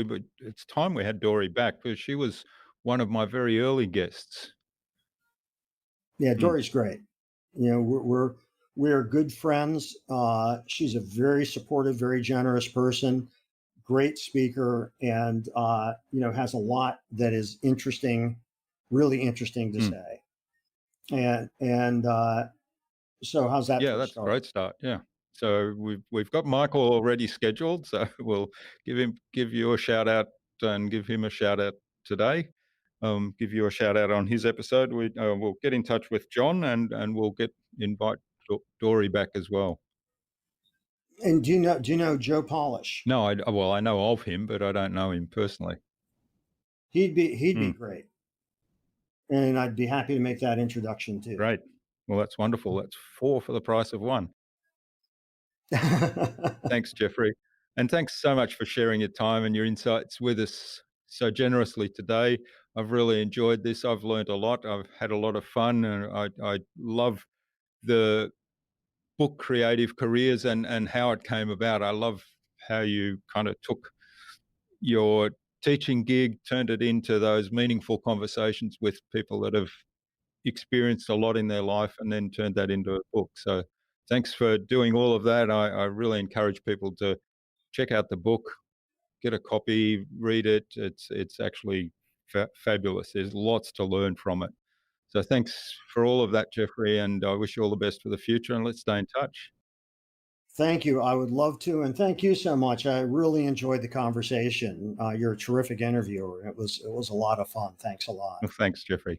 it's time we had Dory back, because she was one of my very early guests. Yeah, Dory's great. You know, we're good friends. She's a very supportive, very generous person, great speaker, and has a lot that is interesting, really interesting to say. And so how's that? Yeah, that's a great start. Yeah. So we've got Michael already scheduled, so we'll give you a shout out and give him a shout out today. Give you a shout out on his episode. We'll get in touch with John and we'll invite Dory back as well. And do you know Joe Polish? No, I know of him, but I don't know him personally. He'd be great, and I'd be happy to make that introduction too. Great. Well, that's wonderful. That's 4 for the price of 1. Thanks, Jeffrey. And thanks so much for sharing your time and your insights with us so generously today. I've really enjoyed this. I've learned a lot. I've had a lot of fun, and I love the book Creative Careers and how it came about. I love how you kind of took your teaching gig, turned it into those meaningful conversations with people that have experienced a lot in their life, and then turned that into a book. So thanks for doing all of that. I really encourage people to check out the book, get a copy, read it. It's actually fabulous. There's lots to learn from it. So thanks for all of that, Jeffrey, and I wish you all the best for the future, and let's stay in touch. Thank you. I would love to. And thank you so much. I really enjoyed the conversation. You're a terrific interviewer. It was a lot of fun. Thanks a lot. Well, thanks, Jeffrey.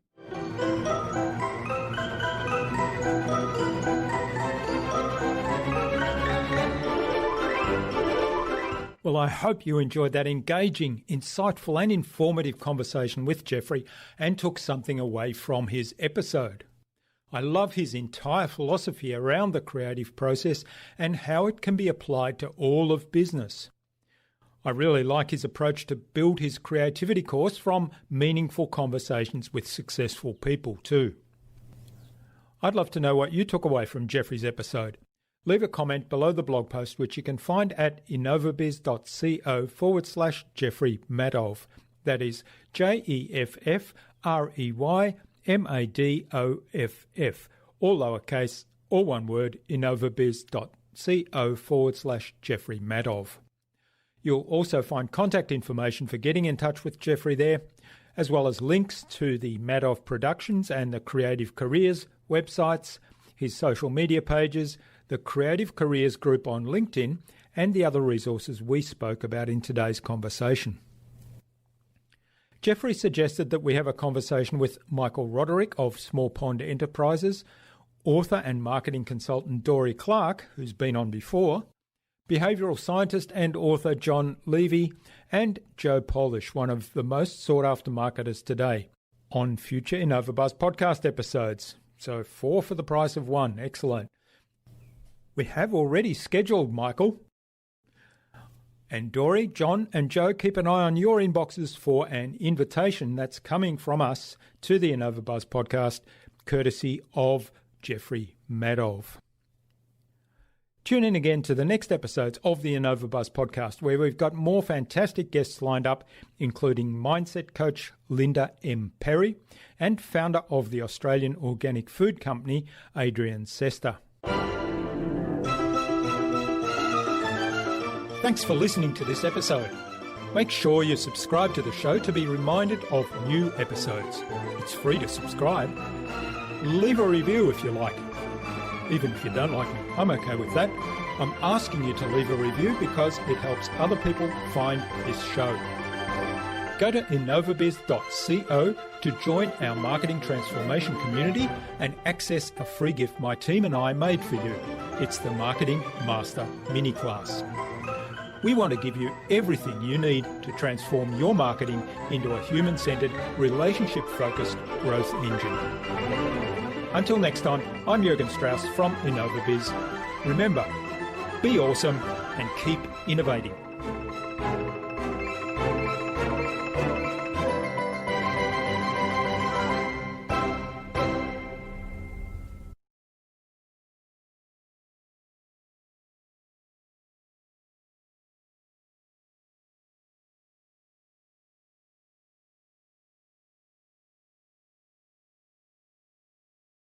Well, I hope you enjoyed that engaging, insightful and informative conversation with Jeffrey and took something away from his episode. I love his entire philosophy around the creative process and how it can be applied to all of business. I really like his approach to build his creativity course from meaningful conversations with successful people too. I'd love to know what you took away from Jeffrey's episode. Leave a comment below the blog post, which you can find at innovabiz.co/Jeffrey Madoff. That is JEFFREY MADOFF, all lowercase, all one word, innovabiz.co/Jeffrey Madoff. You'll also find contact information for getting in touch with Jeffrey there, as well as links to the Madoff Productions and the Creative Careers websites, his social media pages, the Creative Careers group on LinkedIn, and the other resources we spoke about in today's conversation. Jeffrey suggested that we have a conversation with Michael Roderick of Small Pond Enterprises, author and marketing consultant Dory Clark, who's been on before, behavioural scientist and author John Levy, and Joe Polish, one of the most sought-after marketers today, on future InnovaBuzz podcast episodes. So 4 for the price of 1. Excellent. We have already scheduled Michael. And Dory, John and Joe, keep an eye on your inboxes for an invitation that's coming from us to the InnovaBuzz podcast, courtesy of Jeffrey Madoff. Tune in again to the next episodes of the InnovaBuzz podcast, where we've got more fantastic guests lined up, including mindset coach Linda M. Perry and founder of the Australian organic food company, Adrian Sester. Thanks for listening to this episode. Make sure you subscribe to the show to be reminded of new episodes. It's free to subscribe. Leave a review if you like. Even if you don't like me, I'm okay with that. I'm asking you to leave a review because it helps other people find this show. Go to innovabiz.co to join our marketing transformation community and access a free gift my team and I made for you. It's the Marketing Master Mini Class. We want to give you everything you need to transform your marketing into a human-centered, relationship-focused growth engine. Until next time, I'm Jürgen Strauss from InnovaBiz. Remember, be awesome and keep innovating.